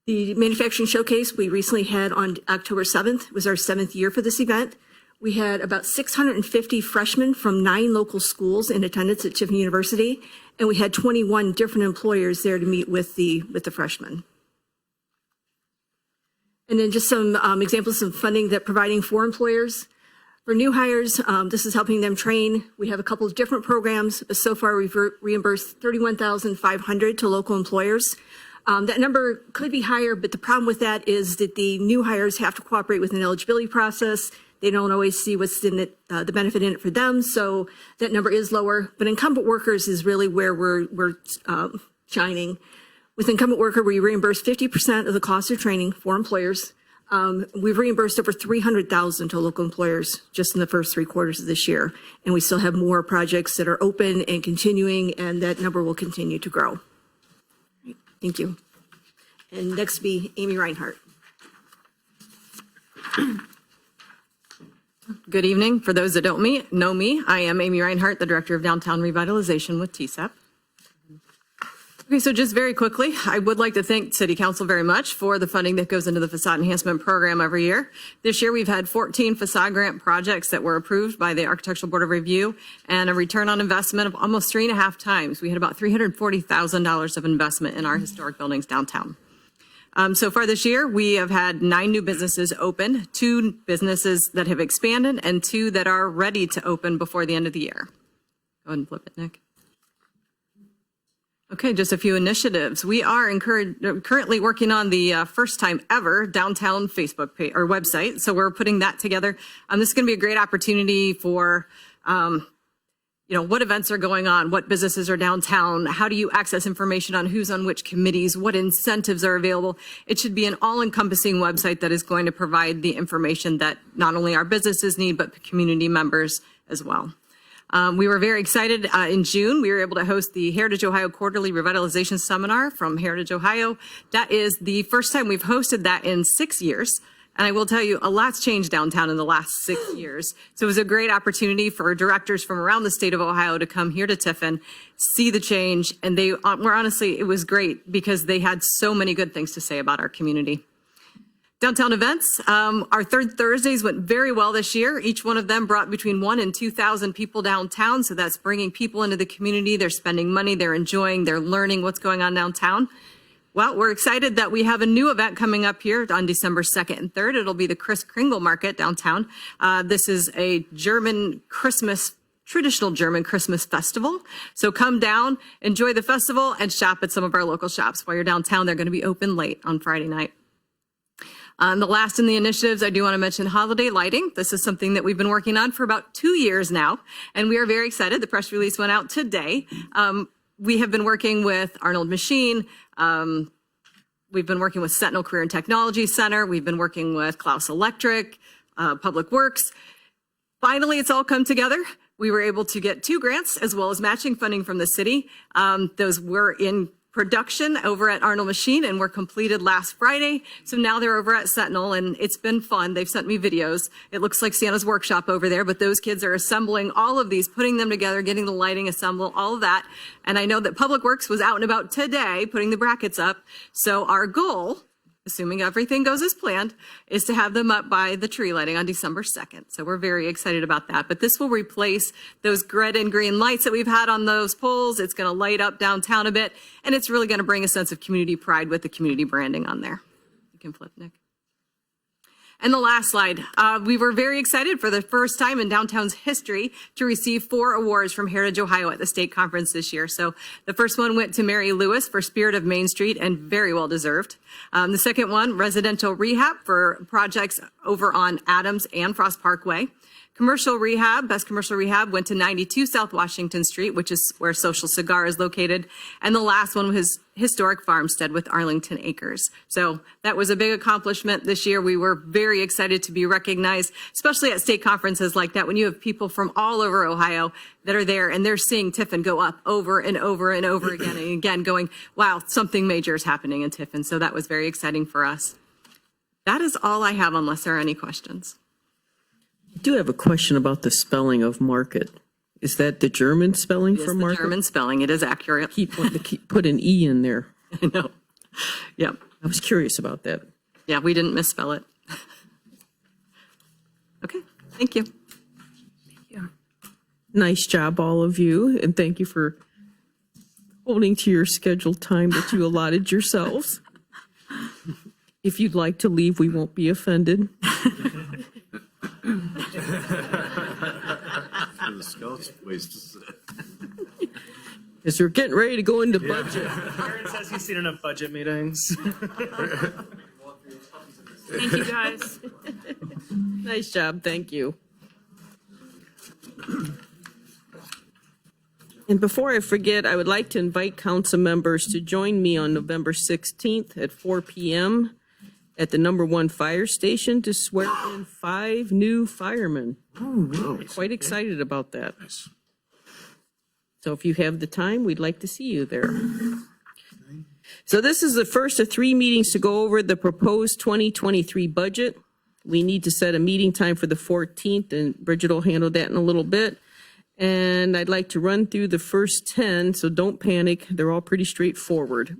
The manufacturing showcase we recently had on October 7th. It was our 7th year for this event. We had about 650 freshmen from 9 local schools in attendance at Tiffin University, and we had 21 different employers there to meet with the freshmen. And then just some examples of funding that providing for employers. For new hires, this is helping them train. We have a couple of different programs. So far, we've reimbursed $31,500 to local employers. That number could be higher, but the problem with that is that the new hires have to cooperate with an eligibility process. They don't always see what's in it, the benefit in it for them, so that number is lower. But incumbent workers is really where we're shining. With incumbent worker, we reimburse 50% of the cost of training for employers. We've reimbursed over $300,000 to local employers just in the first 3 quarters of this year. And we still have more projects that are open and continuing, and that number will continue to grow. Thank you. And next will be Amy Reinhardt. Good evening. For those that don't know me, I am Amy Reinhardt, the Director of Downtown Revitalization with TSEP. Okay, so just very quickly, I would like to thank City Council very much for the funding that goes into the facade enhancement program every year. This year, we've had 14 facade grant projects that were approved by the Architectural Board of Review and a return on investment of almost 3.5 times. We had about $340,000 of investment in our historic buildings downtown. So far this year, we have had 9 new businesses open, 2 businesses that have expanded, and 2 that are ready to open before the end of the year. Go ahead and flip it, Nick. Okay, just a few initiatives. We are currently working on the first time ever downtown Facebook page or website. So we're putting that together. This is going to be a great opportunity for, what events are going on, what businesses are downtown, how do you access information on who's on which committees, what incentives are available. It should be an all-encompassing website that is going to provide the information that not only our businesses need, but community members as well. We were very excited in June. We were able to host the Heritage Ohio Quarterly Revitalization Seminar from Heritage Ohio. That is the first time we've hosted that in 6 years. And I will tell you, a lot's changed downtown in the last 6 years. So it was a great opportunity for directors from around the state of Ohio to come here to Tiffin, see the change. And they were honestly, it was great because they had so many good things to say about our community. Downtown events, our third Thursdays went very well this year. Each one of them brought between 1,000 and 2,000 people downtown. So that's bringing people into the community. They're spending money, they're enjoying, they're learning what's going on downtown. Well, we're excited that we have a new event coming up here on December 2nd and 3rd. It'll be the Kris Kringle Market downtown. This is a traditional German Christmas festival. So come down, enjoy the festival, and shop at some of our local shops. While you're downtown, they're going to be open late on Friday night. The last in the initiatives, I do want to mention holiday lighting. This is something that we've been working on for about 2 years now, and we are very excited. The press release went out today. We have been working with Arnold Machine. We've been working with Sentinel Career and Technology Center. We've been working with Klaus Electric, Public Works. Finally, it's all come together. We were able to get 2 grants as well as matching funding from the city. Those were in production over at Arnold Machine and were completed last Friday. So now they're over at Sentinel and it's been fun. They've sent me videos. It looks like Santa's workshop over there, but those kids are assembling all of these, putting them together, getting the lighting assembled, all of that. And I know that Public Works was out and about today putting the brackets up. So our goal, assuming everything goes as planned, is to have them up by the tree lighting on December 2nd. So we're very excited about that. But this will replace those red and green lights that we've had on those poles. It's going to light up downtown a bit, and it's really going to bring a sense of community pride with the community branding on there. You can flip, Nick. And the last slide, we were very excited for the first time in downtown's history to receive 4 awards from Heritage Ohio at the state conference this year. So the first one went to Mary Lewis for Spirit of Main Street, and very well deserved. The second one, residential rehab for projects over on Adams and Frost Parkway. Commercial rehab, best commercial rehab, went to 92 South Washington Street, which is where Social Cigar is located. And the last one was Historic Farmstead with Arlington Acres. So that was a big accomplishment this year. We were very excited to be recognized, especially at state conferences like that, when you have people from all over Ohio that are there and they're seeing Tiffin go up over and over and over again and again, going, wow, something major is happening in Tiffin. So that was very exciting for us. That is all I have, unless there are any questions. I do have a question about the spelling of market. Is that the German spelling for market? It is the German spelling. It is accurate. Put an E in there. I know. Yep. I was curious about that. Yeah, we didn't misspell it. Okay, thank you. Nice job, all of you, and thank you for holding to your scheduled time that you allotted yourselves. If you'd like to leave, we won't be offended. The scouts ways to sit. Because we're getting ready to go into budget. Aaron says he's seen enough budget meetings. Thank you, guys. Nice job, thank you. And before I forget, I would like to invite council members to join me on November 16th at 4 p.m. at the number 1 fire station to swear in 5 new firemen. Quite excited about that. So if you have the time, we'd like to see you there. So this is the first of 3 meetings to go over the proposed 2023 budget. We need to set a meeting time for the 14th, and Bridget will handle that in a little bit. And I'd like to run through the first 10, so don't panic. They're all pretty straightforward.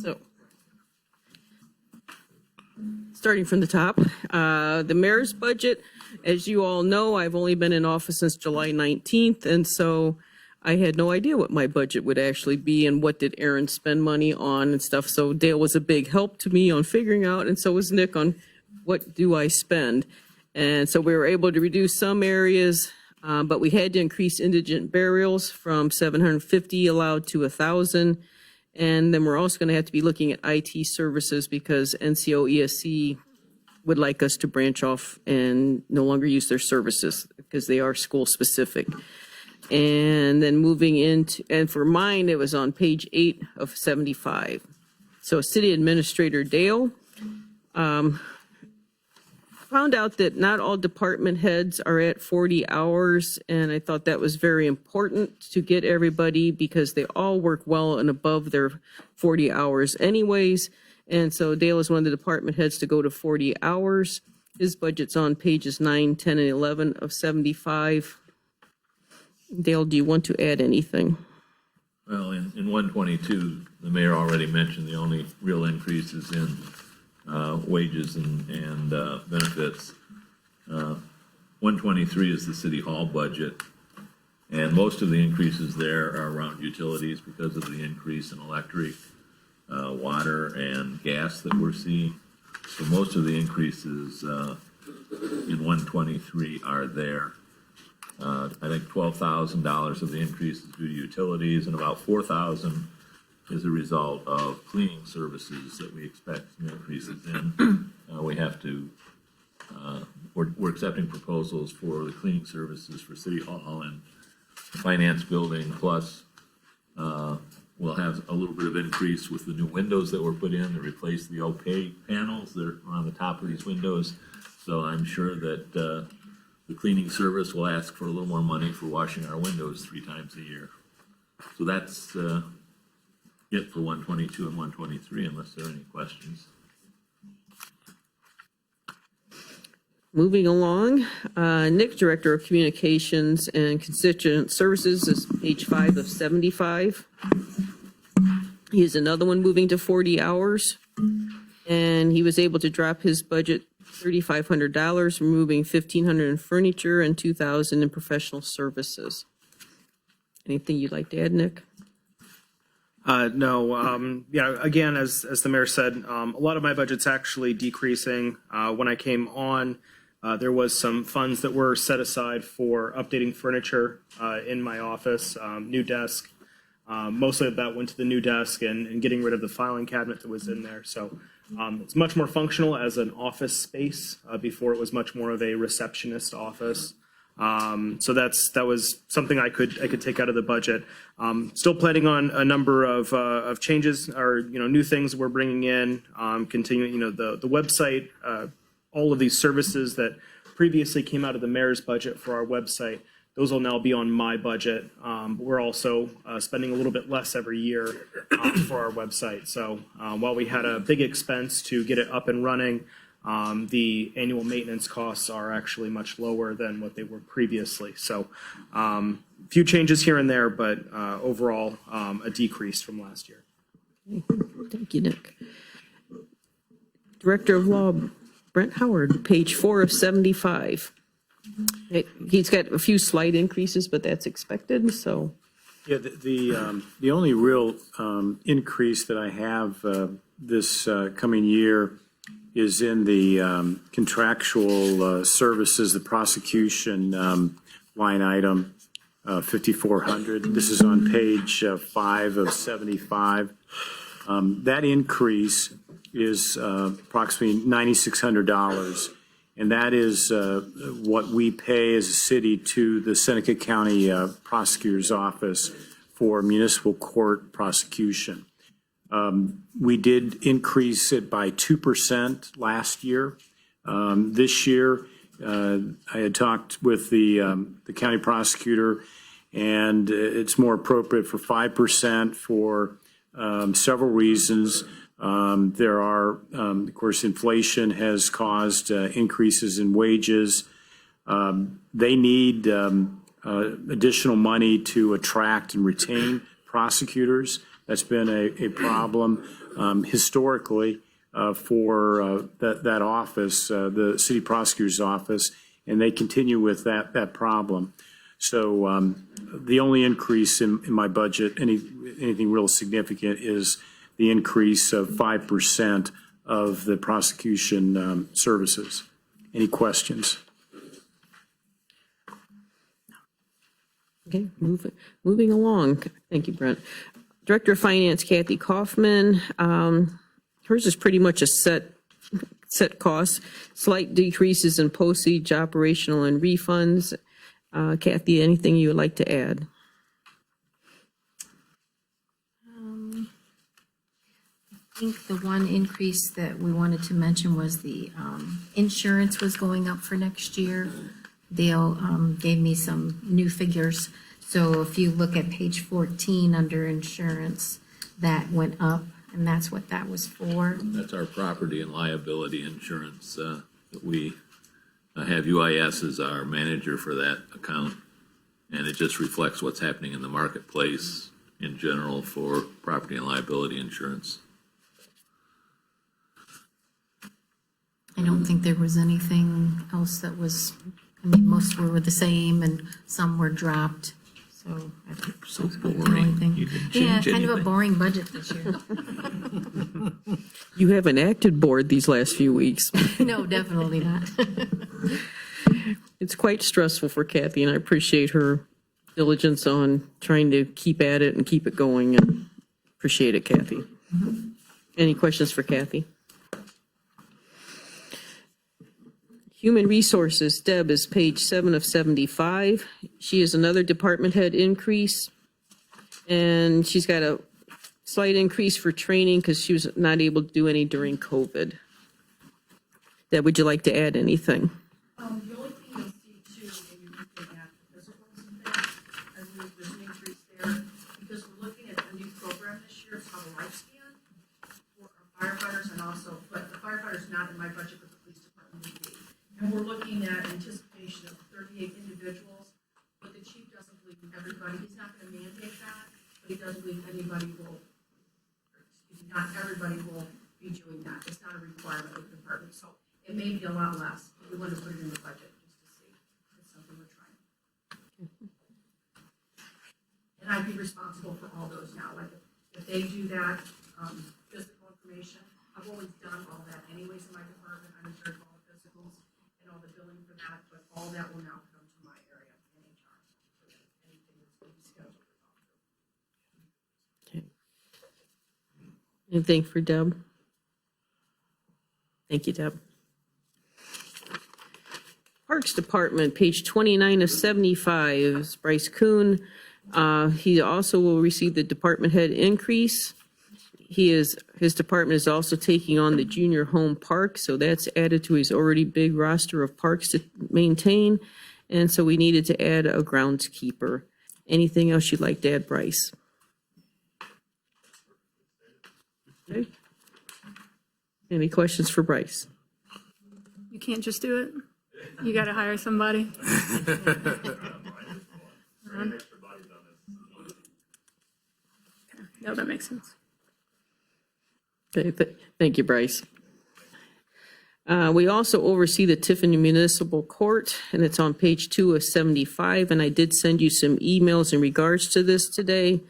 So, starting from the top, the mayor's budget, as you all know, I've only been in office since July 19th, and so I had no idea what my budget would actually be and what did Aaron spend money on and stuff. So Dale was a big help to me on figuring out, and so was Nick on what do I spend. And so we were able to reduce some areas, but we had to increase indigent burials from 750 allowed to 1,000. And then we're also going to have to be looking at IT services because NCO ESC would like us to branch off and no longer use their services because they are school specific. And then moving into, and for mine, it was on page 8 of 75. So City Administrator Dale, found out that not all department heads are at 40 hours, and I thought that was very important to get everybody because they all work well and above their 40 hours anyways. And so Dale is one of the department heads to go to 40 hours. His budget's on pages 9, 10, and 11 of 75. Dale, do you want to add anything? Well, in 122, the mayor already mentioned the only real increase is in wages and benefits. 123 is the city hall budget, and most of the increases there are around utilities because of the increase in electric, water, and gas that we're seeing. So most of the increases in 123 are there. I think $12,000 of the increase is due to utilities, and about $4,000 is a result of cleaning services that we expect some increases in. We have to, we're accepting proposals for the cleaning services for City Hall and the Finance Building, plus we'll have a little bit of increase with the new windows that were put in to replace the opaque panels that are on the top of these windows. So I'm sure that the cleaning service will ask for a little more money for washing our windows 3 times a year. So that's it for 122 and 123, unless there are any questions. Moving along, Nick, Director of Communications and Constituent Services, is page 5 of 75. He has another one moving to 40 hours, and he was able to drop his budget $3,500, removing $1,500 in furniture and $2,000 in professional services. Anything you'd like to add, Nick? No, yeah, again, as the mayor said, a lot of my budget's actually decreasing. When I came on, there was some funds that were set aside for updating furniture in my office, new desk. Mostly of that went to the new desk and getting rid of the filing cabinet that was in there. So it's much more functional as an office space. Before it was much more of a receptionist office. So that was something I could take out of the budget. Still planning on a number of changes or new things we're bringing in. Continuing the website, all of these services that previously came out of the mayor's budget for our website. Those will now be on my budget. We're also spending a little bit less every year for our website. So while we had a big expense to get it up and running, the annual maintenance costs are actually much lower than what they were previously. So a few changes here and there, but overall a decrease from last year. Thank you, Nick. Director of Law, Brent Howard, page 4 of 75. He's got a few slight increases, but that's expected, so. Yeah, the only real increase that I have this coming year is in the contractual services, the prosecution line item, 5,400. This is on page 5 of 75. That increase is approximately $9,600. and that is what we pay as a city to the Seneca County Prosecutor's Office for municipal court prosecution. We did increase it by 2% last year. This year, I had talked with the county prosecutor, and it's more appropriate for 5% for several reasons. There are, of course, inflation has caused increases in wages. They need additional money to attract and retain prosecutors. That's been a problem historically for that office, the city prosecutor's office, and they continue with that problem. So the only increase in my budget, anything real significant, is the increase of 5% of the prosecution services. Any questions? Okay, moving along. Thank you, Brent. Director of Finance, Kathy Kaufman. Hers is pretty much a set cost. Slight decreases in postage, operational, and refunds. Kathy, anything you would like to add? I think the one increase that we wanted to mention was the insurance was going up for next year. Dale gave me some new figures. So if you look at page 14 under insurance, that went up, and that's what that was for. That's our property and liability insurance that we have UIS as our manager for that account. And it just reflects what's happening in the marketplace in general for property and liability insurance. I don't think there was anything else that was, I mean, most were the same and some were dropped. So I think So that's the only boring. thing. You didn't Yeah, change kind of a anything. boring budget this year. You haven't acted bored these last few weeks. No, definitely not. It's quite stressful for Kathy, and I appreciate her diligence on trying to keep at it and keep it going, and appreciate it, Kathy. Any questions for Kathy? Human Resources, Deb, is page 7 of 75. She has another department head increase, and she's got a slight increase for training because she was not able to do any during COVID. Deb, would you like to add anything? The only thing you'll see too, when you're looking at the physicals and things, I believe there's an increase there, because we're looking at a new program this year, it's called a life scan for our firefighters, and also, but the firefighter's not in my budget, but the police department would be. And we're looking at anticipation of 38 individuals, but the chief doesn't believe everybody, he's not gonna mandate that, but he doesn't believe anybody will, not everybody will be doing that, it's not a requirement of the department, so it may be a lot less, but we want to put it in the budget just to see. It's something we're trying. And I'd be responsible for all those now, like if they do that, physical information, I've always done all that anyways in my department, I'm in charge of all the physicals and all the billing for that, but all that will now come to my area in HR. So anything that's going to be scheduled. Anything for Deb? Thank you, Deb. Parks Department, page 29 of 75 is Bryce Kuhn. He also will receive the department head increase. His department is also taking on the junior home park, so that's added to his already big roster of parks to maintain. And so we needed to add a groundskeeper. Anything else you'd like to add, Bryce? Okay. Any questions for Bryce? You can't just do it. You got to hire somebody. No, that makes sense. Okay, thank you, Bryce. We also oversee the Tiffin Municipal Court, and it's on page 2 of 75, and I did send you some emails in regards to this today.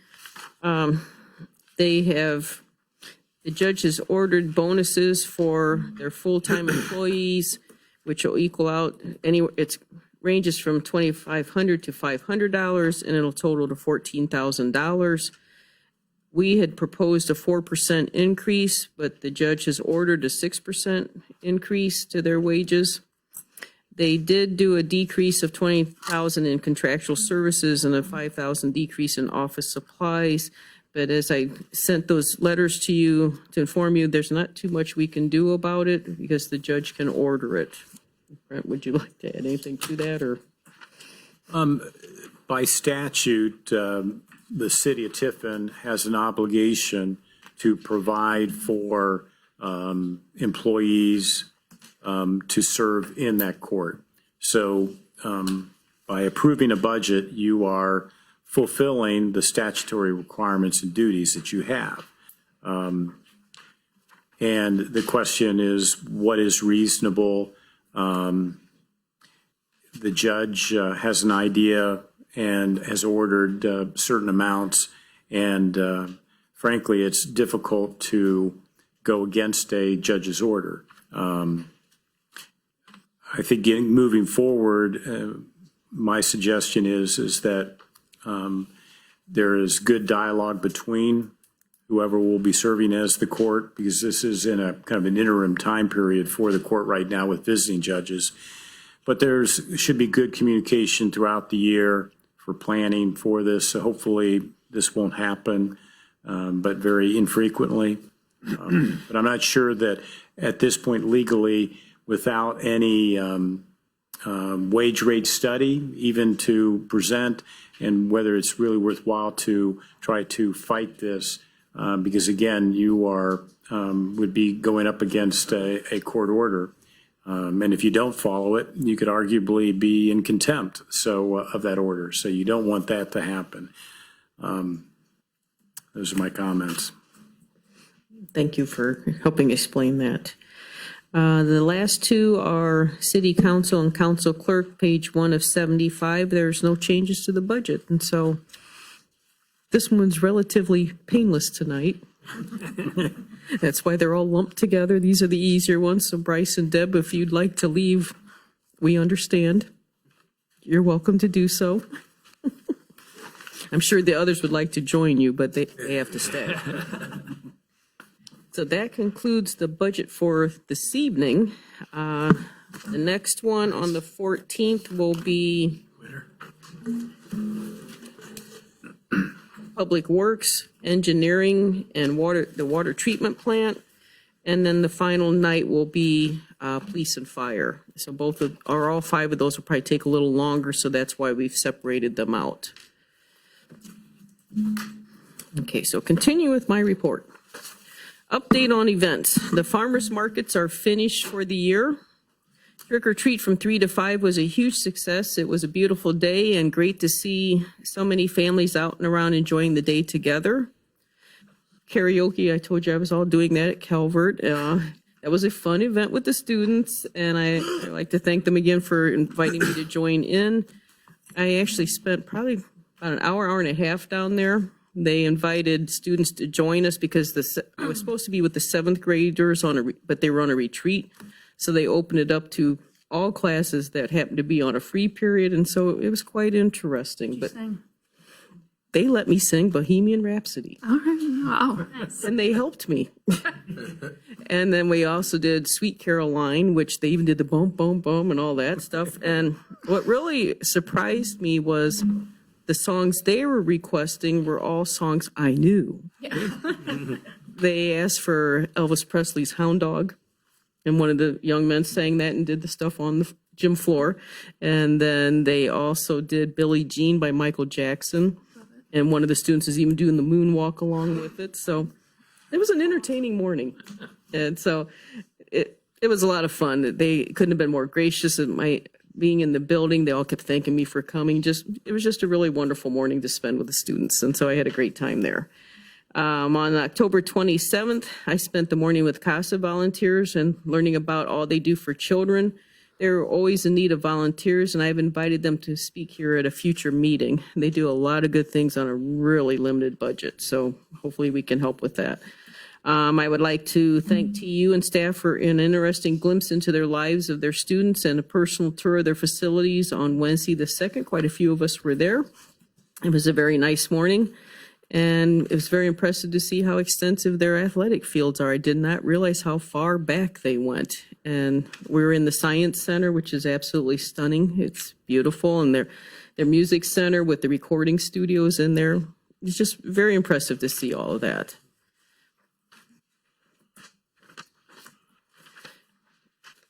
The judge has ordered bonuses for their full-time employees, which will equal out it ranges from $2,500 to $500, and it'll total to $14,000. We had proposed a 4% increase, but the judge has ordered a 6% increase to their wages. They did do a decrease of 20,000 in contractual services and a 5,000 decrease in office supplies. But as I sent those letters to you to inform you, there's not too much we can do about it because the judge can order it. Brent, would you like to add anything to that, or? By statute, the city of Tiffin has an obligation to provide for employees to serve in that court. So by approving a budget, you are fulfilling the statutory requirements and duties that you have. And the question is, what is reasonable? The judge has an idea and has ordered certain amounts. And frankly, it's difficult to go against a judge's order. I think moving forward, my suggestion is that there is good dialogue between whoever will be serving as the court, because this is in a kind of an interim time period for the court right now with visiting judges. But should be good communication throughout the year for planning for this. So hopefully this won't happen, but very infrequently. But I'm not sure that at this point legally, without any wage rate study, even to present, and whether it's really worthwhile to try to fight this, because again, you would be going up against a court order. And if you don't follow it, you could arguably be in contempt of that order. So you don't want that to happen. Those are my comments. Thank you for helping explain that. The last two are City Council and Council Clerk, page 1 of 75. There's no changes to the budget. And so this one's relatively painless tonight. That's why they're all lumped together. These are the easier ones. So Bryce and Deb, if you'd like to leave, we understand. You're welcome to do so. I'm sure the others would like to join you, but they have to stay. So that concludes the budget for this evening. The next one on the 14th will be Public Works, Engineering, and the water treatment plant. And then the final night will be Police and Fire. So all five of those will probably take a little longer, so that's why we've separated them out. Okay, so continue with my report. Update on events. The farmers markets are finished for the year. Trick or Treat from 3 to 5 was a huge success. It was a beautiful day and great to see so many families out and around enjoying the day together. Karaoke, I told you I was all doing that at Calvert. That was a fun event with the students, and I like to thank them again for inviting me to join in. I actually spent probably about an hour and a half down there. They invited students to join us because I was supposed to be with the 7th graders but they were on a retreat. So they opened it up to all classes that happened to be on a free period. And so it was quite interesting. But they let me sing Bohemian Rhapsody. All right. Wow. And they helped me. And then we also did Sweet Caroline, which they even did the boom, boom, boom and all that stuff. And what really surprised me was the songs they were requesting were all songs I knew. Yeah. They asked for Elvis Presley's Hound Dog, and one of the young men sang that and did the stuff on the gym floor. And then they also did Billie Jean by Michael Jackson, and one of the students is even doing the moonwalk along with it. So it was an entertaining morning. And so it was a lot of fun. They couldn't have been more gracious. Being in the building, they all kept thanking me for coming. It was just a really wonderful morning to spend with the students, and so I had a great time there. On October 27th, I spent the morning with CASA volunteers and learning about all they do for children. They're always in need of volunteers, and I've invited them to speak here at a future meeting. They do a lot of good things on a really limited budget, so hopefully we can help with that. I would like to thank TU and staff for an interesting glimpse into their lives of their students and a personal tour of their facilities on Wednesday the 2nd. Quite a few of us were there. It was a very nice morning, and it was very impressive to see how extensive their athletic fields are. I did not realize how far back they went. And we're in the Science Center, which is absolutely stunning. It's beautiful. And their music center with the recording studios in there. It's just very impressive to see all of that.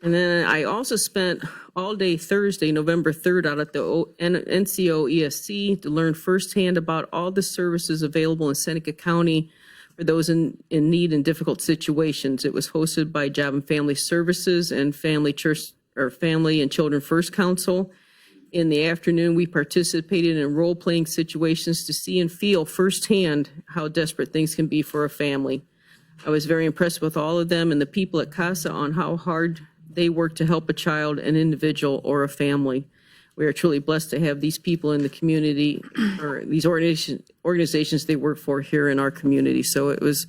And then I also spent all day Thursday, November 3rd, out at the NCO ESC to learn firsthand about all the services available in Seneca County for those in need in difficult situations. It was hosted by Job and Family Services and Family and Children First Council. In the afternoon, we participated in role-playing situations to see and feel firsthand how desperate things can be for a family. I was very impressed with all of them and the people at CASA on how hard they work to help a child, an individual, or a family. We are truly blessed to have these people in the community, or these organizations they work for here in our community. So it was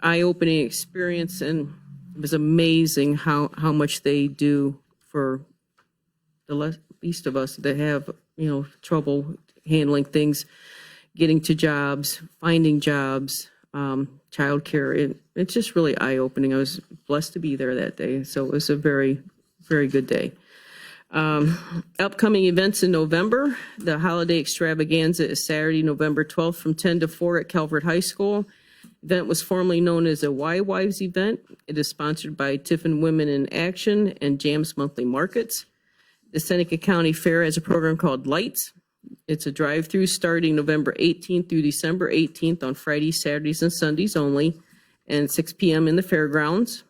eye-opening experience, and it was amazing how much they do for the least of us that have, trouble handling things, getting to jobs, finding jobs, childcare. It's just really eye-opening. I was blessed to be there that day, so it was a very, very good day. Upcoming events in November, the holiday extravaganza is Saturday, November 12th from 10 to 4 at Calvert High School. Event was formerly known as a Y Wives event. It is sponsored by Tiffin Women in Action and Jams Monthly Markets. The Seneca County Fair has a program called Lights. It's a drive-through starting November 18th through December 18th on Fridays, Saturdays, and Sundays only, and 6 p.m. in the fairgrounds.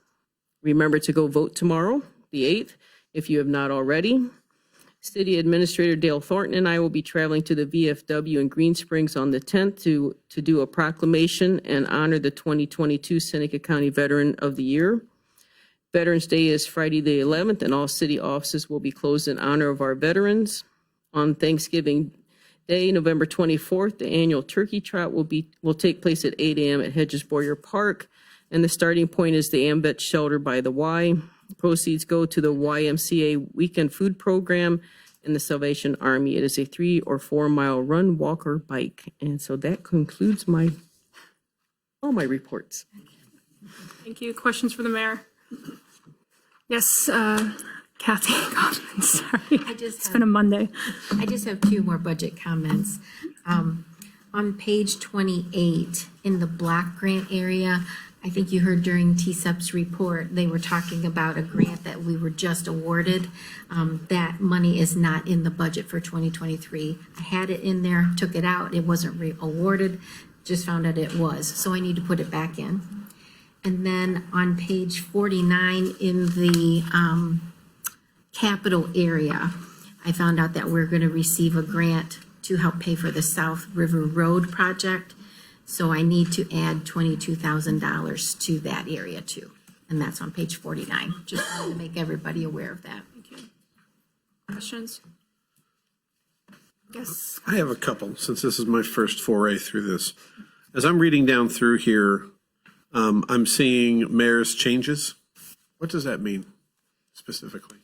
Remember to go vote tomorrow, the 8th, if you have not already. City Administrator Dale Thornton and I will be traveling to the VFW in Green Springs on the 10th to do a proclamation and honor the 2022 Seneca County Veteran of the Year. Veterans Day is Friday the 11th, and all city offices will be closed in honor of our veterans. On Thanksgiving Day, November 24th, the annual turkey trot will take place at 8 a.m. at Hedges Boyer Park, and the starting point is the AMVET shelter by the Y. Proceeds go to the YMCA Weekend Food Program and the Salvation Army. It is a 3 or 4 mile run, walk, or bike. And so that concludes all my reports. Thank you. Questions for the mayor? Yes, Kathy Kaufman, sorry. It's been a Monday. I just have two more budget comments. On page 28, in the block grant area, I think you heard during TSEP's report, they were talking about a grant that we were just awarded. That money is not in the budget for 2023. I had it in there, took it out, it wasn't awarded, just found out it was. So I need to put it back in. And then on page 49 in the capital area, I found out that we're going to receive a grant to help pay for the South River Road project. So I need to add $22,000 to that area too. And that's on page 49. Just wanted to make everybody aware of that. Thank you. Questions? Yes. I have a couple, since this is my first foray through this. As I'm reading down through here, I'm seeing mayor's changes. What does that mean specifically?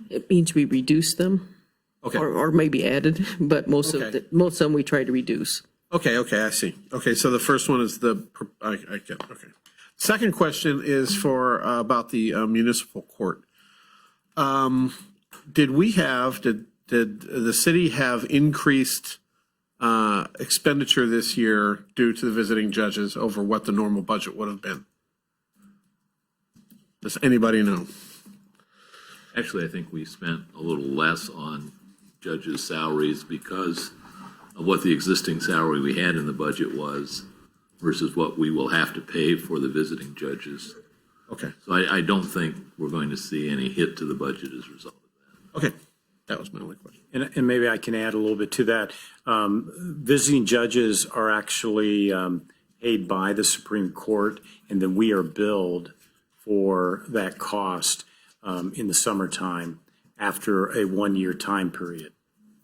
It means we reduce them. Okay. Or maybe added, but most of them we try to reduce. Okay, I see. Okay, so the first one is I get it, okay. Second question is for, about the municipal court. Did the city have increased expenditure this year due to the visiting judges over what the normal budget would have been? Does anybody know? Actually, I think we spent a little less on judges' salaries because of what the existing salary we had in the budget was versus what we will have to pay for the visiting judges. Okay. So I don't think we're going to see any hit to the budget as a result of that. Okay. That was my only question. And maybe I can add a little bit to that. Visiting judges are actually paid by the Supreme Court, and then we are billed for that cost in the summertime after a 1-year time period.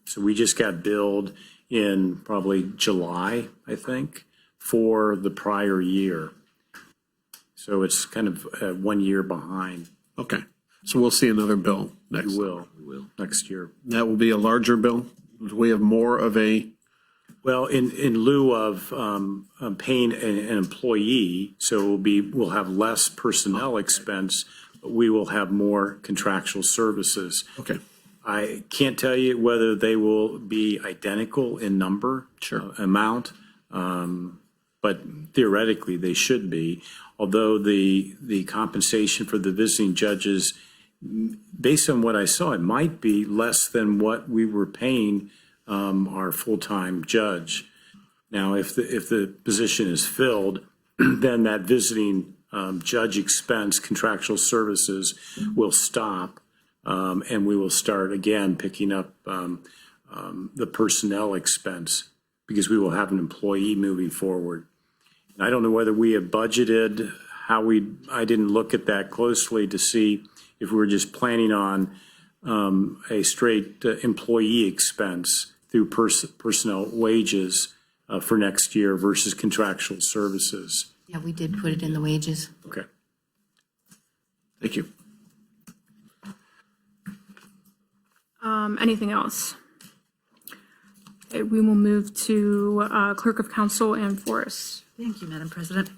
So we just got billed in probably July, I think, for the prior year. So it's kind of 1 year behind. Okay. So we'll see another bill next. We will next year. That will be a larger bill? Do we have more of a? Well, in lieu of paying an employee, so we'll have less personnel expense, we will have more contractual services. Okay. I can't tell you whether they will be identical in number, amount, but theoretically they should be. Although the compensation for the visiting judges, based on what I saw, it might be less than what we were paying our full-time judge. Now, if the position is filled, then that visiting judge expense, contractual services will stop. And we will start again picking up the personnel expense because we will have an employee moving forward. And I don't know whether we have budgeted I didn't look at that closely to see if we were just planning on a straight employee expense through personnel wages for next year versus contractual services. Yeah, we did put it in the wages. Okay. Thank you. Anything else? Okay, we will move to Clerk of Council Ann Forrest. Thank you, Madam President.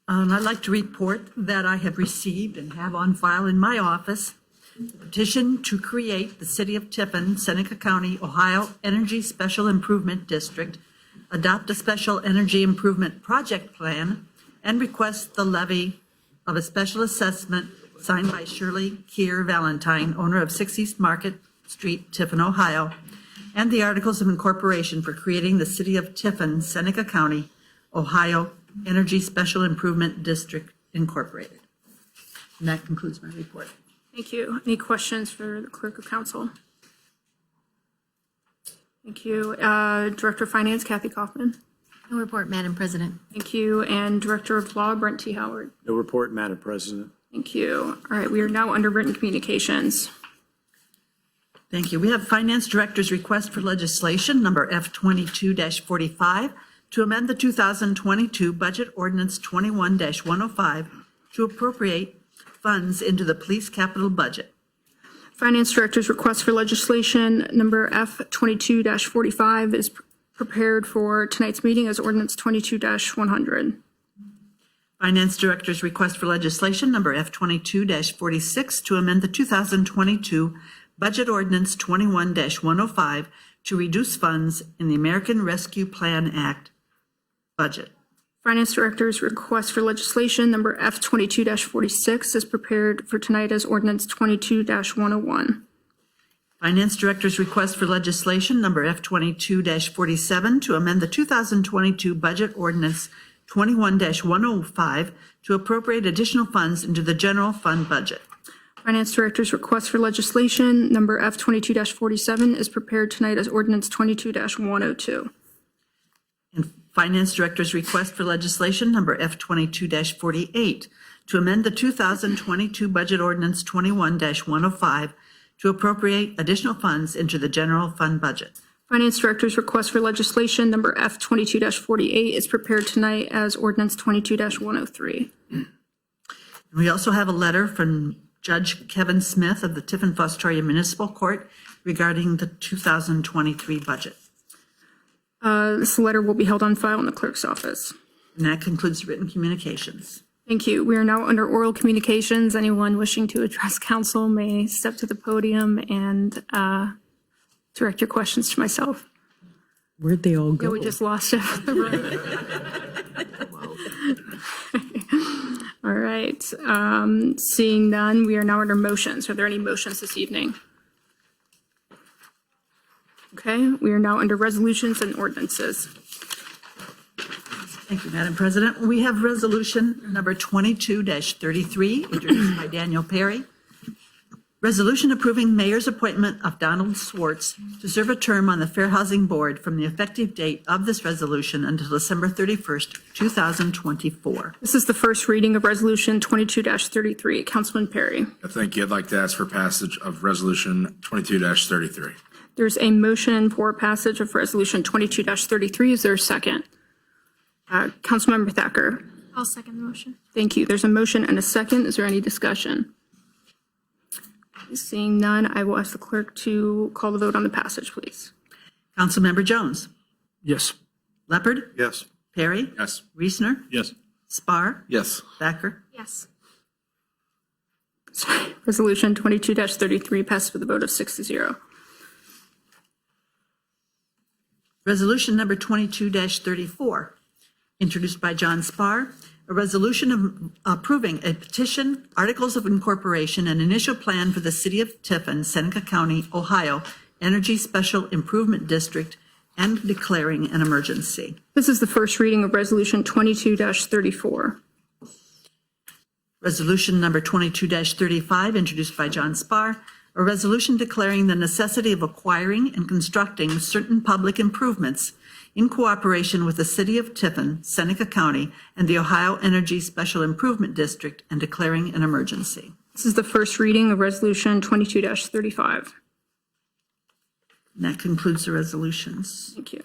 I'd like to report that I have received and have on file in my office a petition to create the City of Tiffin, Seneca County, Ohio Energy Special Improvement District, adopt a special energy improvement project plan, and request the levy of a special assessment signed by Shirley Keir Valentine, owner of 6 East Market Street, Tiffin, Ohio, and the Articles of Incorporation for creating the City of Tiffin, Seneca County, Ohio Energy Special Improvement District Incorporated. And that concludes my report. Thank you. Any questions for the Clerk of Council? Thank you. Director of Finance, Kathy Kaufman. No report, Madam President. Thank you. And Director of Law, Brent T. Howard. No report, Madam President. Thank you. All right, we are now under written communications. Thank you. We have Finance Director's request for legislation number F22-45 to amend the 2022 Budget Ordinance 21-105 to appropriate funds into the police capital budget. Finance Director's request for legislation number F22-45 is prepared for tonight's meeting as ordinance 22-100. Finance Director's request for legislation number F22-46 to amend the 2022 Budget Ordinance 21-105 to reduce funds in the American Rescue Plan Act budget. Finance Director's request for legislation number F22-46 is prepared for tonight as ordinance 22-101. Finance Director's request for legislation number F22-47 to amend the 2022 Budget Ordinance 21-105 to appropriate additional funds into the general fund budget. Finance Director's request for legislation number F22-47 is prepared tonight as ordinance 22-102. And Finance Director's request for legislation number F22-48 to amend the 2022 Budget Ordinance 21-105 to appropriate additional funds into the general fund budget. Finance Director's request for legislation number F22-48 is prepared tonight as ordinance 22-103. We also have a letter from Judge Kevin Smith of the Tiffin Fostoria Municipal Court regarding the 2023 budget. This letter will be held on file in the clerk's office. And that concludes written communications. Thank you. We are now under oral communications. Anyone wishing to address council may step to the podium and direct your questions to myself. Where'd they all go? Yeah, we just lost it. All right. Seeing none, we are now under motions. Are there any motions this evening? Okay, we are now under resolutions and ordinances. Thank you, Madam President. We have resolution number 22-33, introduced by Daniel Perry. Resolution approving mayor's appointment of Donald Swartz to serve a term on the Fair Housing Board from the effective date of this resolution until December 31st, 2024. This is the first reading of resolution 22-33. Councilman Perry. Thank you. I'd like to ask for passage of resolution 22-33. There's a motion for passage of resolution 22-33. Is there a second? Councilmember Thacker. I'll second the motion. Thank you. There's a motion and a second. Is there any discussion? Seeing none, I will ask the clerk to call the vote on the passage, please. Councilmember Jones. Yes. Leopard. Yes. Perry. Yes. Reesner. Yes. Spar. Yes. Thacker. Yes. Resolution 22-33 passes with a vote of 6-0. Resolution number 22-34, introduced by John Spar, a resolution approving a petition, articles of incorporation, and initial plan for the City of Tiffin, Seneca County, Ohio, Energy Special Improvement District, and declaring an emergency. This is the first reading of Resolution 22-34. Resolution number 22-35, introduced by John Spar, a resolution declaring the necessity of acquiring and constructing certain public improvements in cooperation with the City of Tiffin, Seneca County, and the Ohio Energy Special Improvement District, and declaring an emergency. This is the first reading of Resolution 22-35. And that concludes the resolutions. Thank you.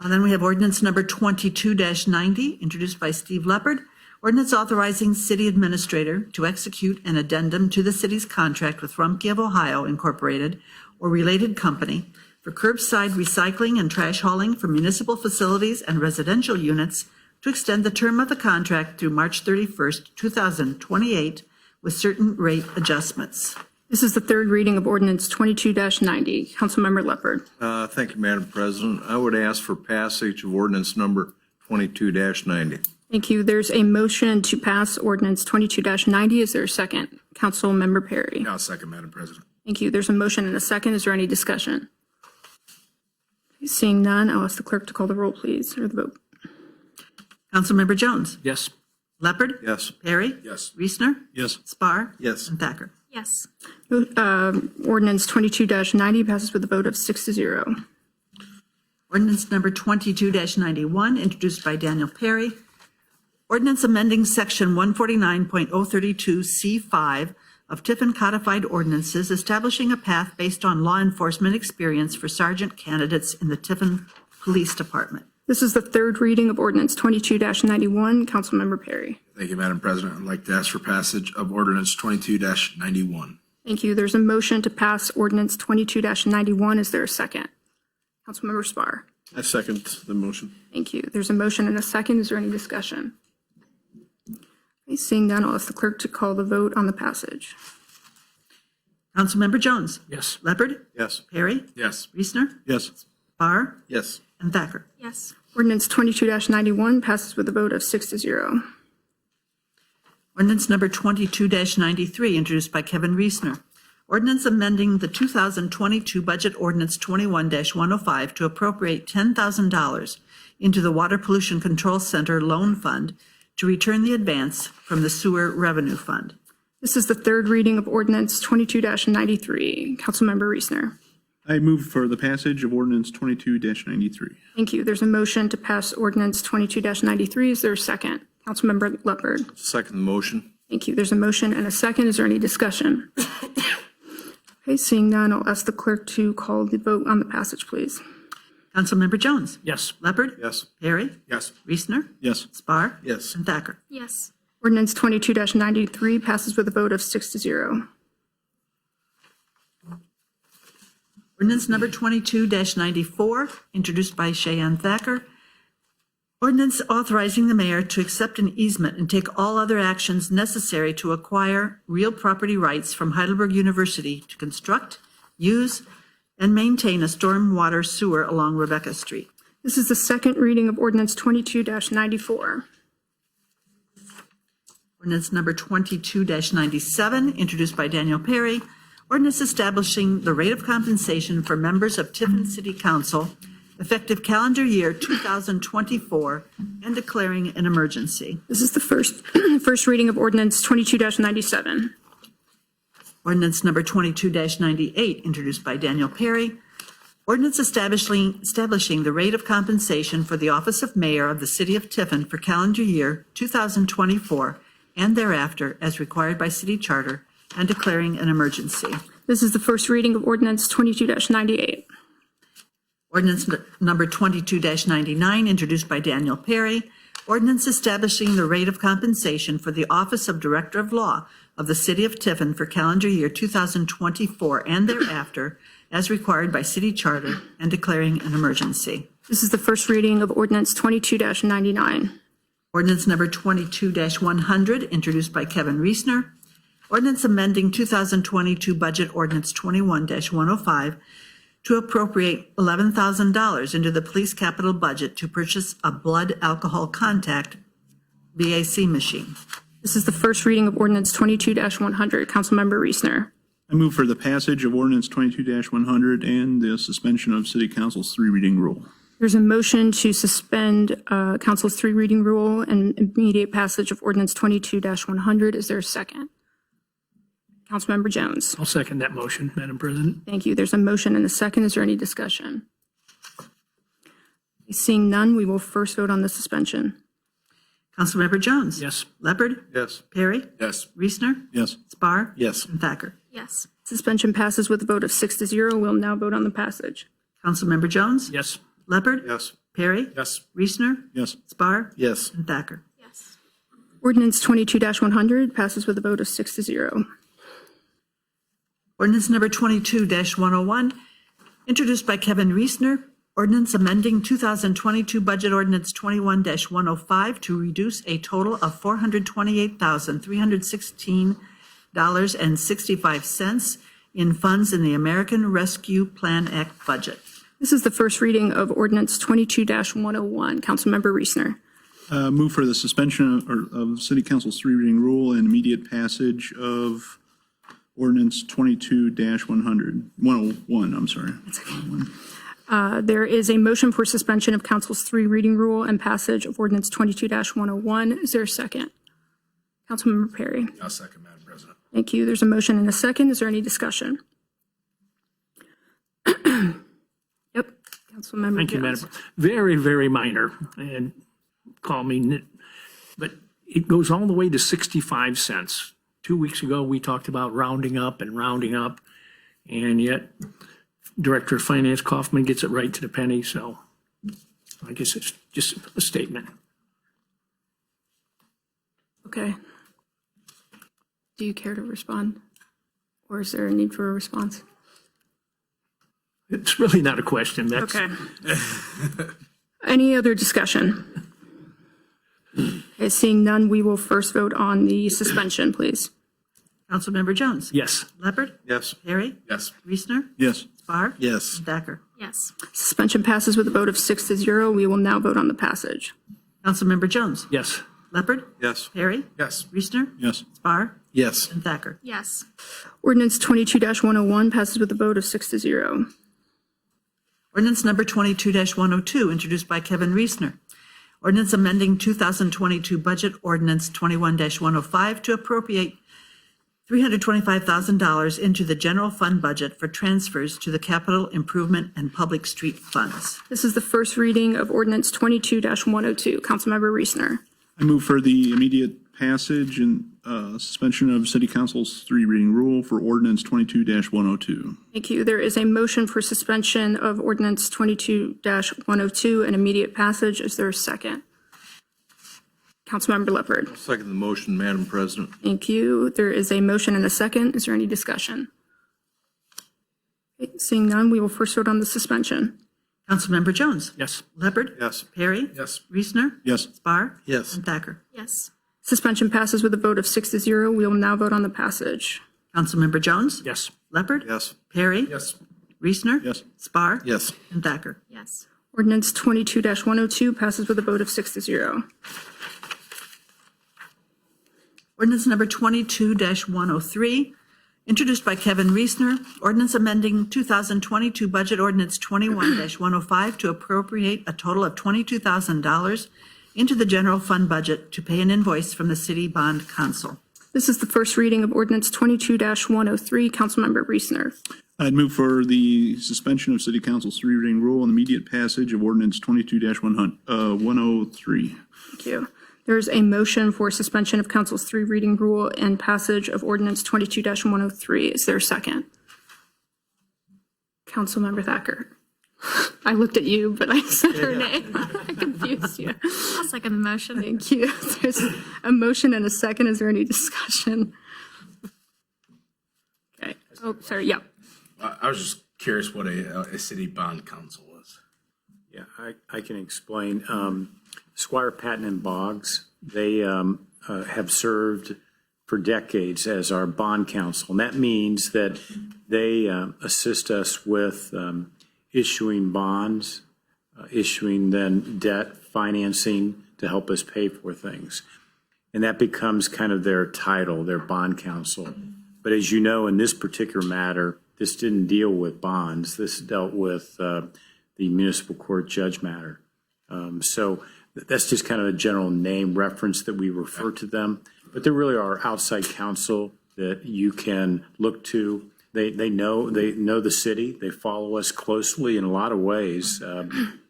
Then we have ordinance number 22-90, introduced by Steve Leopard. Ordinance authorizing city administrator to execute an addendum to the city's contract with Rumpke of Ohio Incorporated or related company for curbside recycling and trash hauling for municipal facilities and residential units to extend the term of the contract through March 31st, 2028, with certain rate adjustments. This is the third reading of Ordinance 22-90. Councilmember Leopard. Thank you, Madam President. I would ask for passage of ordinance number 22-90. Thank you. There's a motion to pass Ordinance 22-90. Is there a second? Councilmember Perry. I'll second, Madam President. Thank you. There's a motion and a second. Is there any discussion? Seeing none, I'll ask the clerk to call the roll, please, or the vote. Councilmember Jones. Yes. Leopard. Yes. Perry. Yes. Reesner. Yes. Spar. Yes. And Thacker. Yes. Ordinance 22-90 passes with a vote of 6-0. Ordinance number 22-91, introduced by Daniel Perry. Ordinance amending section 149.032C5 of Tiffin Codified Ordinances, establishing a path based on law enforcement experience for sergeant candidates in the Tiffin Police Department. This is the third reading of Ordinance 22-91. Councilmember Perry. Thank you, Madam President. I'd like to ask for passage of ordinance 22-91. Thank you. There's a motion to pass Ordinance 22-91. Is there a second? Councilmember Spar. I second the motion. Thank you. There's a motion and a second. Is there any discussion? Okay, seeing none, I'll ask the clerk to call the vote on the passage. Councilmember Jones. Yes. Leopard. Yes. Perry. Yes. Reesner. Yes. Spar. Yes. And Thacker. Yes. Ordinance 22-91 passes with a vote of 6-0. Ordinance number 22-93, introduced by Kevin Reesner. Ordinance amending the 2022 Budget Ordinance 21-105 to appropriate $10,000 into the Water Pollution Control Center Loan Fund to return the advance from the Sewer Revenue Fund. This is the third reading of Ordinance 22-93. Councilmember Reesner. I move for the passage of ordinance 22-93. Thank you. There's a motion to pass Ordinance 22-93. Is there a second? Councilmember Leopard. Second motion. Thank you. There's a motion and a second. Is there any discussion? Okay, seeing none, I'll ask the clerk to call the vote on the passage, please. Councilmember Jones. Yes. Leopard. Yes. Perry. Yes. Reesner. Yes. Spar. Yes. And Thacker. Yes. Ordinance 22-93 passes with a vote of 6-0. Ordinance number 22-94, introduced by Cheyenne Thacker. Ordinance authorizing the mayor to accept an easement and take all other actions necessary to acquire real property rights from Heidelberg University to construct, use, and maintain a stormwater sewer along Rebecca Street. This is the second reading of Ordinance 22-94. Ordinance number 22-97, introduced by Daniel Perry. Ordinance establishing the rate of compensation for members of Tiffin City Council effective calendar year 2024 and declaring an emergency. This is the first reading of Ordinance 22-97. Ordinance number 22-98, introduced by Daniel Perry. Ordinance establishing the rate of compensation for the office of mayor of the city of Tiffin for calendar year 2024 and thereafter as required by city charter and declaring an emergency. This is the first reading of Ordinance 22-98. Ordinance number 22-99, introduced by Daniel Perry. Ordinance establishing the rate of compensation for the Office of Director of Law of the City of Tiffin for calendar year 2024 and thereafter as required by city charter and declaring an emergency. This is the first reading of Ordinance 22-99. Ordinance number 22-100, introduced by Kevin Reesner. Ordinance amending 2022 Budget Ordinance 21-105 to appropriate $11,000 into the police capital budget to purchase a blood alcohol contact VAC machine. This is the first reading of ordinance 22-100. Councilmember Reesner. I move for the passage of ordinance 22-100 and the suspension of city council's three reading rule. There's a motion to suspend council's three reading rule and immediate passage of ordinance 22-100. Is there a second? Councilmember Jones. I'll second that motion, Madam President. Thank you. There's a motion and a second. Is there any discussion? Seeing none, we will first vote on the suspension. Councilmember Jones. Yes. Leopard. Yes. Perry. Yes. Reesner. Yes. Spar. Yes. And Thacker. Yes. Suspension passes with a vote of 6-0. We'll now vote on the passage. Councilmember Jones. Yes. Leopard. Yes. Perry. Yes. Reesner. Yes. Spar. Yes. And Thacker. Yes. Ordinance 22-100 passes with a vote of 6-0. Ordinance number 22-101, introduced by Kevin Reesner. Ordinance amending 2022 Budget Ordinance 21-105 to reduce a total of $428,316.65 in funds in the American Rescue Plan Act budget. This is the first reading of ordinance 22-101. Councilmember Reesner. Move for the suspension of city council's three reading rule and immediate passage of ordinance 22-100, 101, I'm sorry. There is a motion for suspension of council's three reading rule and passage of ordinance 22-101. Is there a second? Councilmember Perry. I'll second, Madam President. Thank you. There's a motion and a second. Is there any discussion? Yep. Councilmember Thank you, Madam. Jones. Very, very minor, and call me nit, but it goes all the way to 65 cents. 2 weeks ago, we talked about rounding up, and yet Director of Finance Kaufman gets it right to the penny, so I guess it's just a statement. Okay. Do you care to respond? Or is there a need for a response? It's really not a question. That's Okay. Any other discussion? Okay, seeing none, we will first vote on the suspension, please. Councilmember Jones. Yes. Leopard. Yes. Perry. Yes. Reesner. Yes. Spar. Yes. And Thacker. Yes. Suspension passes with a vote of 6-0. We will now vote on the passage. Councilmember Jones. Yes. Leopard. Yes. Perry. Yes. Reesner. Yes. Spar. Yes. And Thacker. Yes. Ordinance 22-101 passes with a vote of 6-0. Ordinance number 22-102, introduced by Kevin Reesner. Ordinance amending 2022 Budget Ordinance 21-105 to appropriate $325,000 into the general fund budget for transfers to the capital improvement and public street funds. This is the first reading of ordinance 22-102. Councilmember Reesner. I move for the immediate passage and suspension of city council's three reading rule for ordinance 22-102. Thank you. There is a motion for suspension of ordinance 22-102 and immediate passage. Is there a second? Councilmember Leopard. Second the motion, Madam President. Thank you. There is a motion and a second. Is there any discussion? Okay, seeing none, we will first vote on the suspension. Councilmember Jones. Yes. Leopard. Yes. Perry. Yes. Reesner. Yes. Spar. Yes. And Thacker. Yes. Suspension passes with a vote of 6-0. We will now vote on the passage. Councilmember Jones. Yes. Leopard. Yes. Perry. Yes. Reesner. Yes. Spar. Yes. And Thacker. Yes. Ordinance 22-102 passes with a vote of 6-0. Ordinance number 22-103, introduced by Kevin Reesner. Ordinance amending 2022 Budget Ordinance 21-105 to appropriate a total of $22,000 into the general fund budget to pay an invoice from the City Bond Council. This is the first reading of ordinance 22-103. Councilmember Reesner. I'd move for the suspension of city council's three reading rule and immediate passage of ordinance 22-103. Thank you. There is a motion for suspension of council's three reading rule and passage of ordinance 22-103. Is there a second? Councilmember Thacker. I looked at you, but I said her name. I confused you. I'll second the motion. Thank you. There's a motion and a second. Is there any discussion? Okay. Oh, sorry. Yeah. I was just curious what a city bond council is. Yeah, I can explain. Squire Patton and Boggs. They have served for decades as our bond counsel. And that means that they assist us with issuing bonds, issuing then debt financing to help us pay for things. And that becomes kind of their title, their bond counsel. But as you know, in this particular matter, this didn't deal with bonds. This dealt with the municipal court judge matter. So that's just kind of a general name reference that we refer to them. But they really are outside counsel that you can look to. They know the city. They follow us closely in a lot of ways,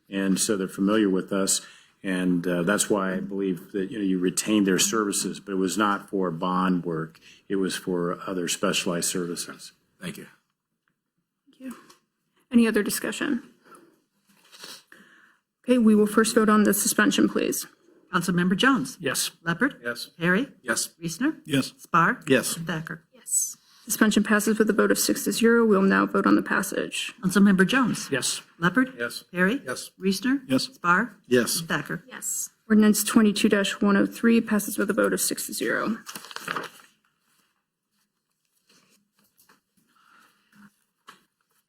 and so they're familiar with us. And that's why I believe that you retain their services. But it was not for bond work. It was for other specialized services. Thank you. Thank you. Any other discussion? Okay, we will first vote on the suspension, please. Councilmember Jones. Yes. Leopard. Yes. Perry. Yes. Reesner. Yes. Spar. Yes. Thacker. Yes. Suspension passes with a vote of 6-0. We'll now vote on the passage. Councilmember Jones. Yes. Leopard. Yes. Perry. Yes. Reesner. Yes. Spar. Yes. Thacker. Yes. Ordinance 22-103 passes with a vote of 6-0.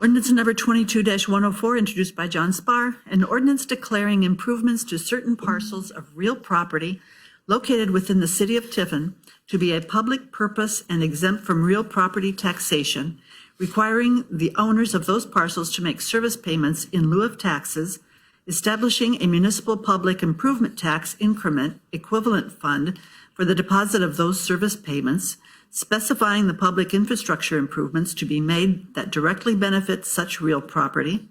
Ordinance number 22-104, introduced by John Spar, an ordinance declaring improvements to certain parcels of real property located within the city of Tiffin to be a public purpose and exempt from real property taxation, requiring the owners of those parcels to make service payments in lieu of taxes, establishing a municipal public improvement tax increment equivalent fund for the deposit of those service payments, specifying the public infrastructure improvements to be made that directly benefit such real property,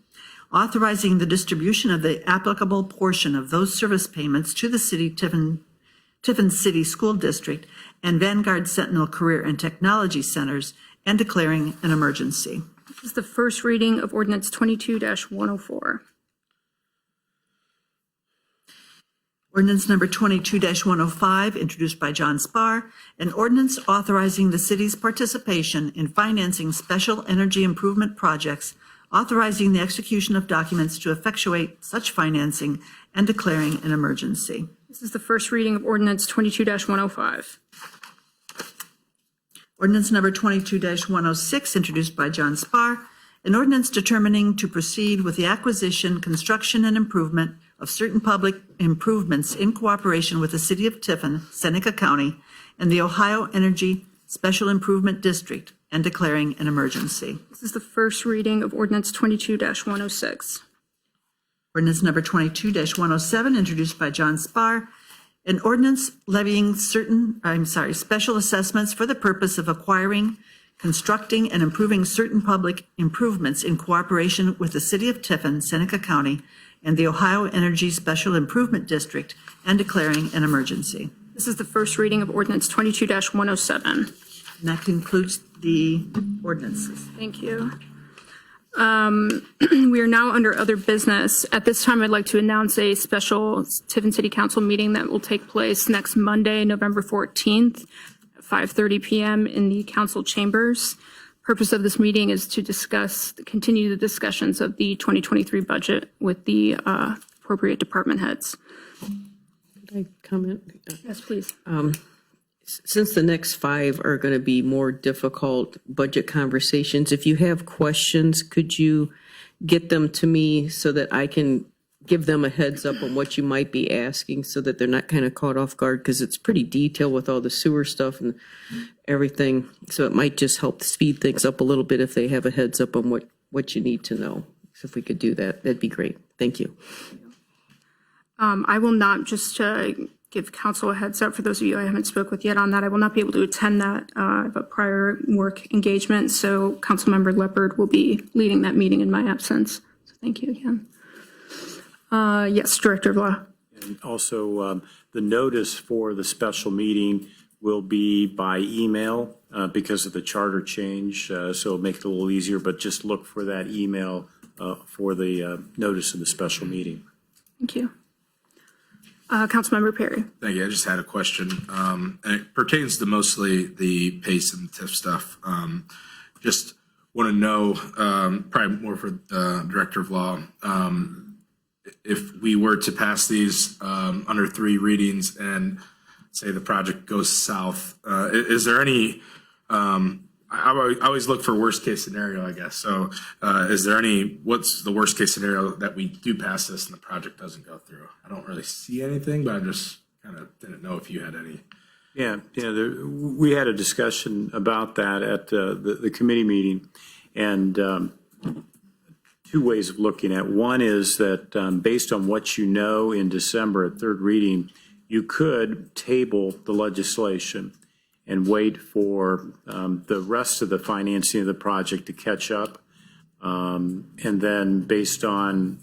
authorizing the distribution of the applicable portion of those service payments to the Tiffin City School District and Vanguard Sentinel Career and Technology Centers, and declaring an emergency. This is the first reading of ordinance 22-104. Ordinance number 22-105, introduced by John Spar, an ordinance authorizing the city's participation in financing special energy improvement projects, authorizing the execution of documents to effectuate such financing, and declaring an emergency. This is the first reading of ordinance 22-105. Ordinance number 22-106, introduced by John Spar, an ordinance determining to proceed with the acquisition, construction, and improvement of certain public improvements in cooperation with the City of Tiffin, Seneca County, and the Ohio Energy Special Improvement District, and declaring an emergency. This is the first reading of ordinance 22-106. Ordinance number 22-107, introduced by John Spar, an ordinance levying special assessments for the purpose of acquiring, constructing, and improving certain public improvements in cooperation with the City of Tiffin, Seneca County, and the Ohio Energy Special Improvement District, and declaring an emergency. This is the first reading of ordinance 22-107. And that concludes the ordinances. Thank you. We are now under other business. At this time, I'd like to announce a special Tiffin City Council meeting that will take place next Monday, November 14th, at 5:30 p.m. in the council chambers. Purpose of this meeting is to continue the discussions of the 2023 budget with the appropriate department heads. Could I comment? Yes, please. Since the next 5 are going to be more difficult budget conversations, if you have questions, could you get them to me so that I can give them a heads up on what you might be asking so that they're not kind of caught off guard? Because it's pretty detailed with all the sewer stuff and everything. So it might just help speed things up a little bit if they have a heads up on what you need to know. So if we could do that, that'd be great. Thank you. I will not, just give council a heads up for those of you I haven't spoke with yet on that. I will not be able to attend that. I have a prior work engagement, so Councilmember Leopard will be leading that meeting in my absence. So thank you again. Yes, Director of Law. And also, the notice for the special meeting will be by email because of the charter change, so it'll make it a little easier, but just look for that email for the notice of the special meeting. Thank you. Councilmember Perry. Thank you. I just had a question, and it pertains to mostly the PACE and the TIF stuff. Just want to know, probably more for the Director of Law, if we were to pass these under 3 readings and say the project goes south, is there any, I always look for worst case scenario, I guess. So is there what's the worst case scenario that we do pass this and the project doesn't go through? I don't really see anything, but I just kind of didn't know if you had any. Yeah, we had a discussion about that at the committee meeting, and 2 ways of looking at it. One is that based on what you know in December at 3rd reading, you could table the legislation and wait for the rest of the financing of the project to catch up. And then based on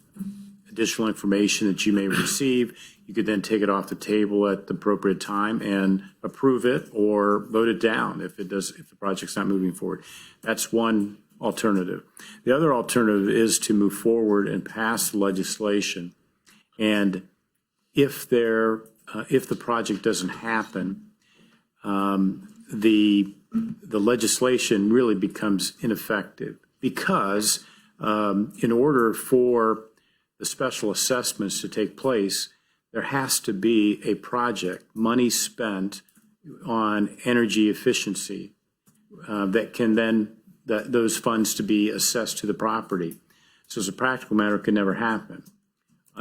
additional information that you may receive, you could then take it off the table at the appropriate time and approve it or vote it down if the project's not moving forward. That's one alternative. The other alternative is to move forward and pass the legislation. And if the project doesn't happen, the legislation really becomes ineffective because in order for the special assessments to take place, there has to be a project, money spent on energy efficiency that can then, those funds to be assessed to the property. So as a practical matter, it can never happen.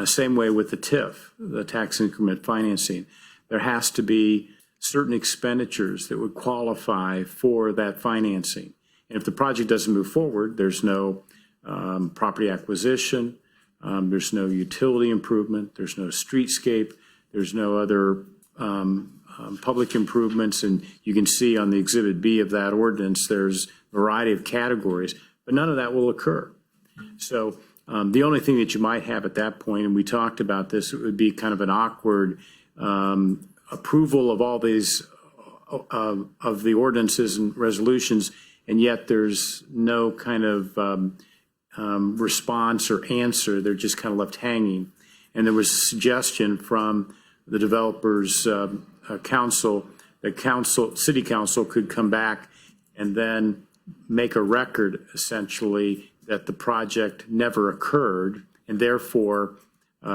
Same way with the TIF, the tax increment financing. There has to be certain expenditures that would qualify for that financing. And if the project doesn't move forward, there's no property acquisition, there's no utility improvement, there's no streetscape, there's no other public improvements. And you can see on the Exhibit B of that ordinance, there's a variety of categories, but none of that will occur. So the only thing that you might have at that point, and we talked about this, it would be kind of an awkward approval of all these of the ordinances and resolutions, and yet there's no kind of response or answer. They're just kind of left hanging. And there was a suggestion from the developers council that city council could come back and then make a record essentially that the project never occurred, and therefore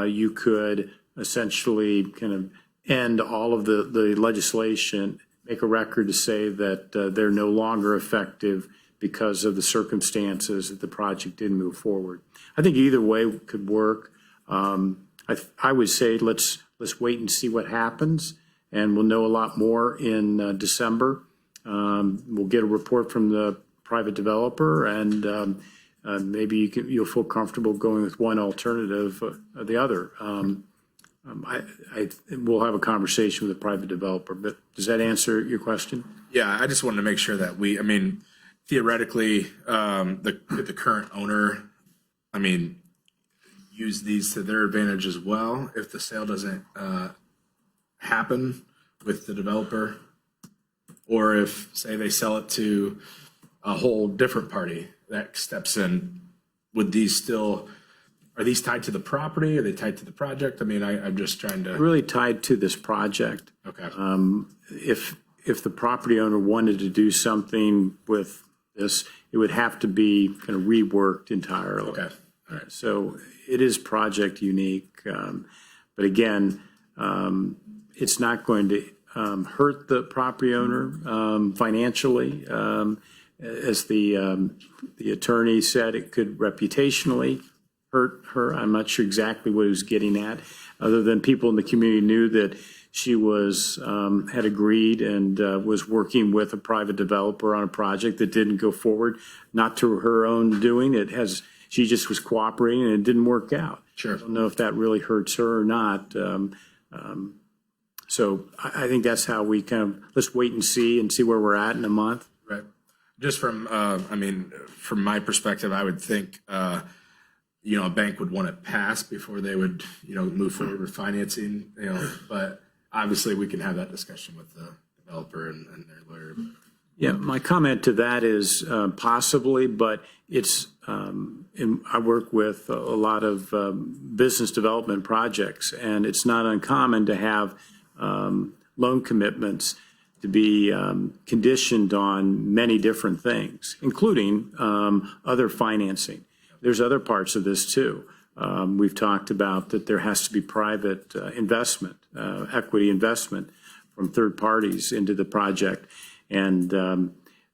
you could essentially kind of end all of the legislation, make a record to say that they're no longer effective because of the circumstances that the project didn't move forward. I think either way could work. I would say let's wait and see what happens, and we'll know a lot more in December. We'll get a report from the private developer, and maybe you'll feel comfortable going with one alternative or the other. We'll have a conversation with the private developer, but does that answer your question? Yeah, I just wanted to make sure that theoretically, the current owner, use these to their advantage as well if the sale doesn't happen with the developer, or if, say, they sell it to a whole different party that steps in. Would these still, are these tied to the property? Are they tied to the project? I'm just trying to. Really tied to this project. Okay. If the property owner wanted to do something with this, it would have to be kind of reworked entirely. Okay. All right. So it is project unique, but again, it's not going to hurt the property owner financially. As the attorney said, it could reputationally hurt her. I'm not sure exactly what he was getting at, other than people in the community knew that she was had agreed and was working with a private developer on a project that didn't go forward, not to her own doing. She just was cooperating, and it didn't work out. Sure. I don't know if that really hurts her or not. So I think that's how we kind of, let's wait and see where we're at in a month. Right. Just from my perspective, I would think, a bank would want it passed before they would, move forward with financing, but obviously we can have that discussion with the developer and their lawyer. Yeah, my comment to that is possibly, but it's, I work with a lot of business development projects, and it's not uncommon to have loan commitments to be conditioned on many different things, including other financing. There's other parts of this too. We've talked about that there has to be private investment, equity investment from third parties into the project. And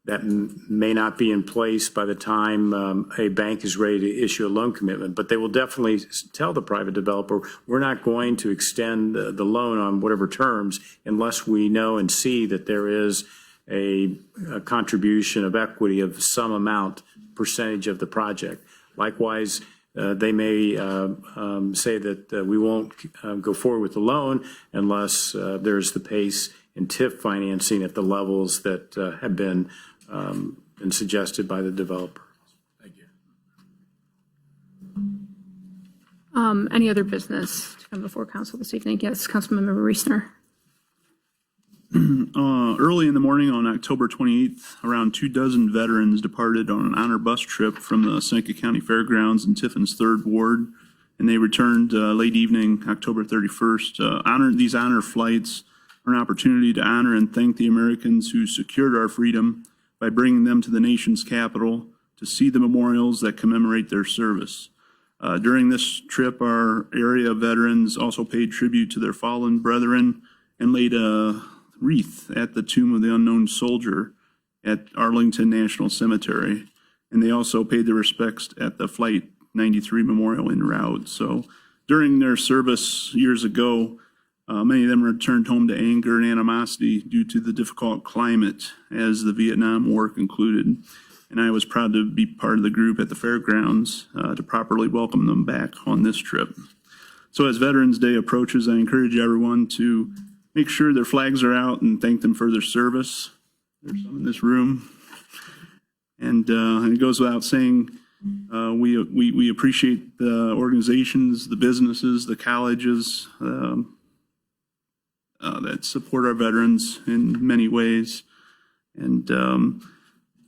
that may not be in place by the time a bank is ready to issue a loan commitment, but they will definitely tell the private developer, we're not going to extend the loan on whatever terms unless we know and see that there is a contribution of equity of some amount, percentage of the project. Likewise, they may say that we won't go forward with the loan unless there's the PACE and TIF financing at the levels that have been suggested by the developer. Thank you. Any other business to come before council this evening? Yes, Councilmember Reesner. Early in the morning on October 28th, around 24 veterans departed on an honor bus trip from the Seneca County Fairgrounds in Tiffin's 3rd Ward, and they returned late evening, October 31st. These honor flights are an opportunity to honor and thank the Americans who secured our freedom by bringing them to the nation's capital to see the memorials that commemorate their service. During this trip, our area veterans also paid tribute to their fallen brethren and laid a wreath at the Tomb of the Unknown Soldier at Arlington National Cemetery. And they also paid their respects at the Flight 93 Memorial en route. So during their service years ago, many of them returned home to anger and animosity due to the difficult climate as the Vietnam War concluded. And I was proud to be part of the group at the fairgrounds to properly welcome them back on this trip. So as Veterans Day approaches, I encourage everyone to make sure their flags are out and thank them for their service. There's some in this room. And it goes without saying, we appreciate the organizations, the businesses, the colleges that support our veterans in many ways. And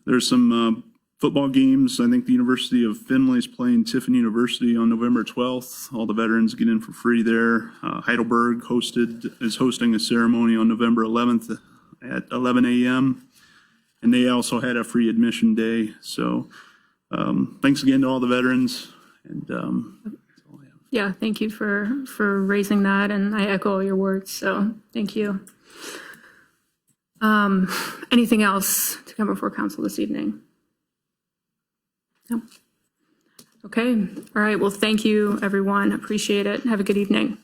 there's some football games. I think the University of Findlay is playing Tiffin University on November 12th. All the veterans get in for free there. Heidelberg is hosting a ceremony on November 11th at 11 a.m. And they also had a free admission day. So thanks again to all the veterans. And Yeah, thank you for raising that, and I echo all your words, so thank you. Anything else to come before council this evening? No. Okay, all right, well, thank you, everyone. Appreciate it. Have a good evening.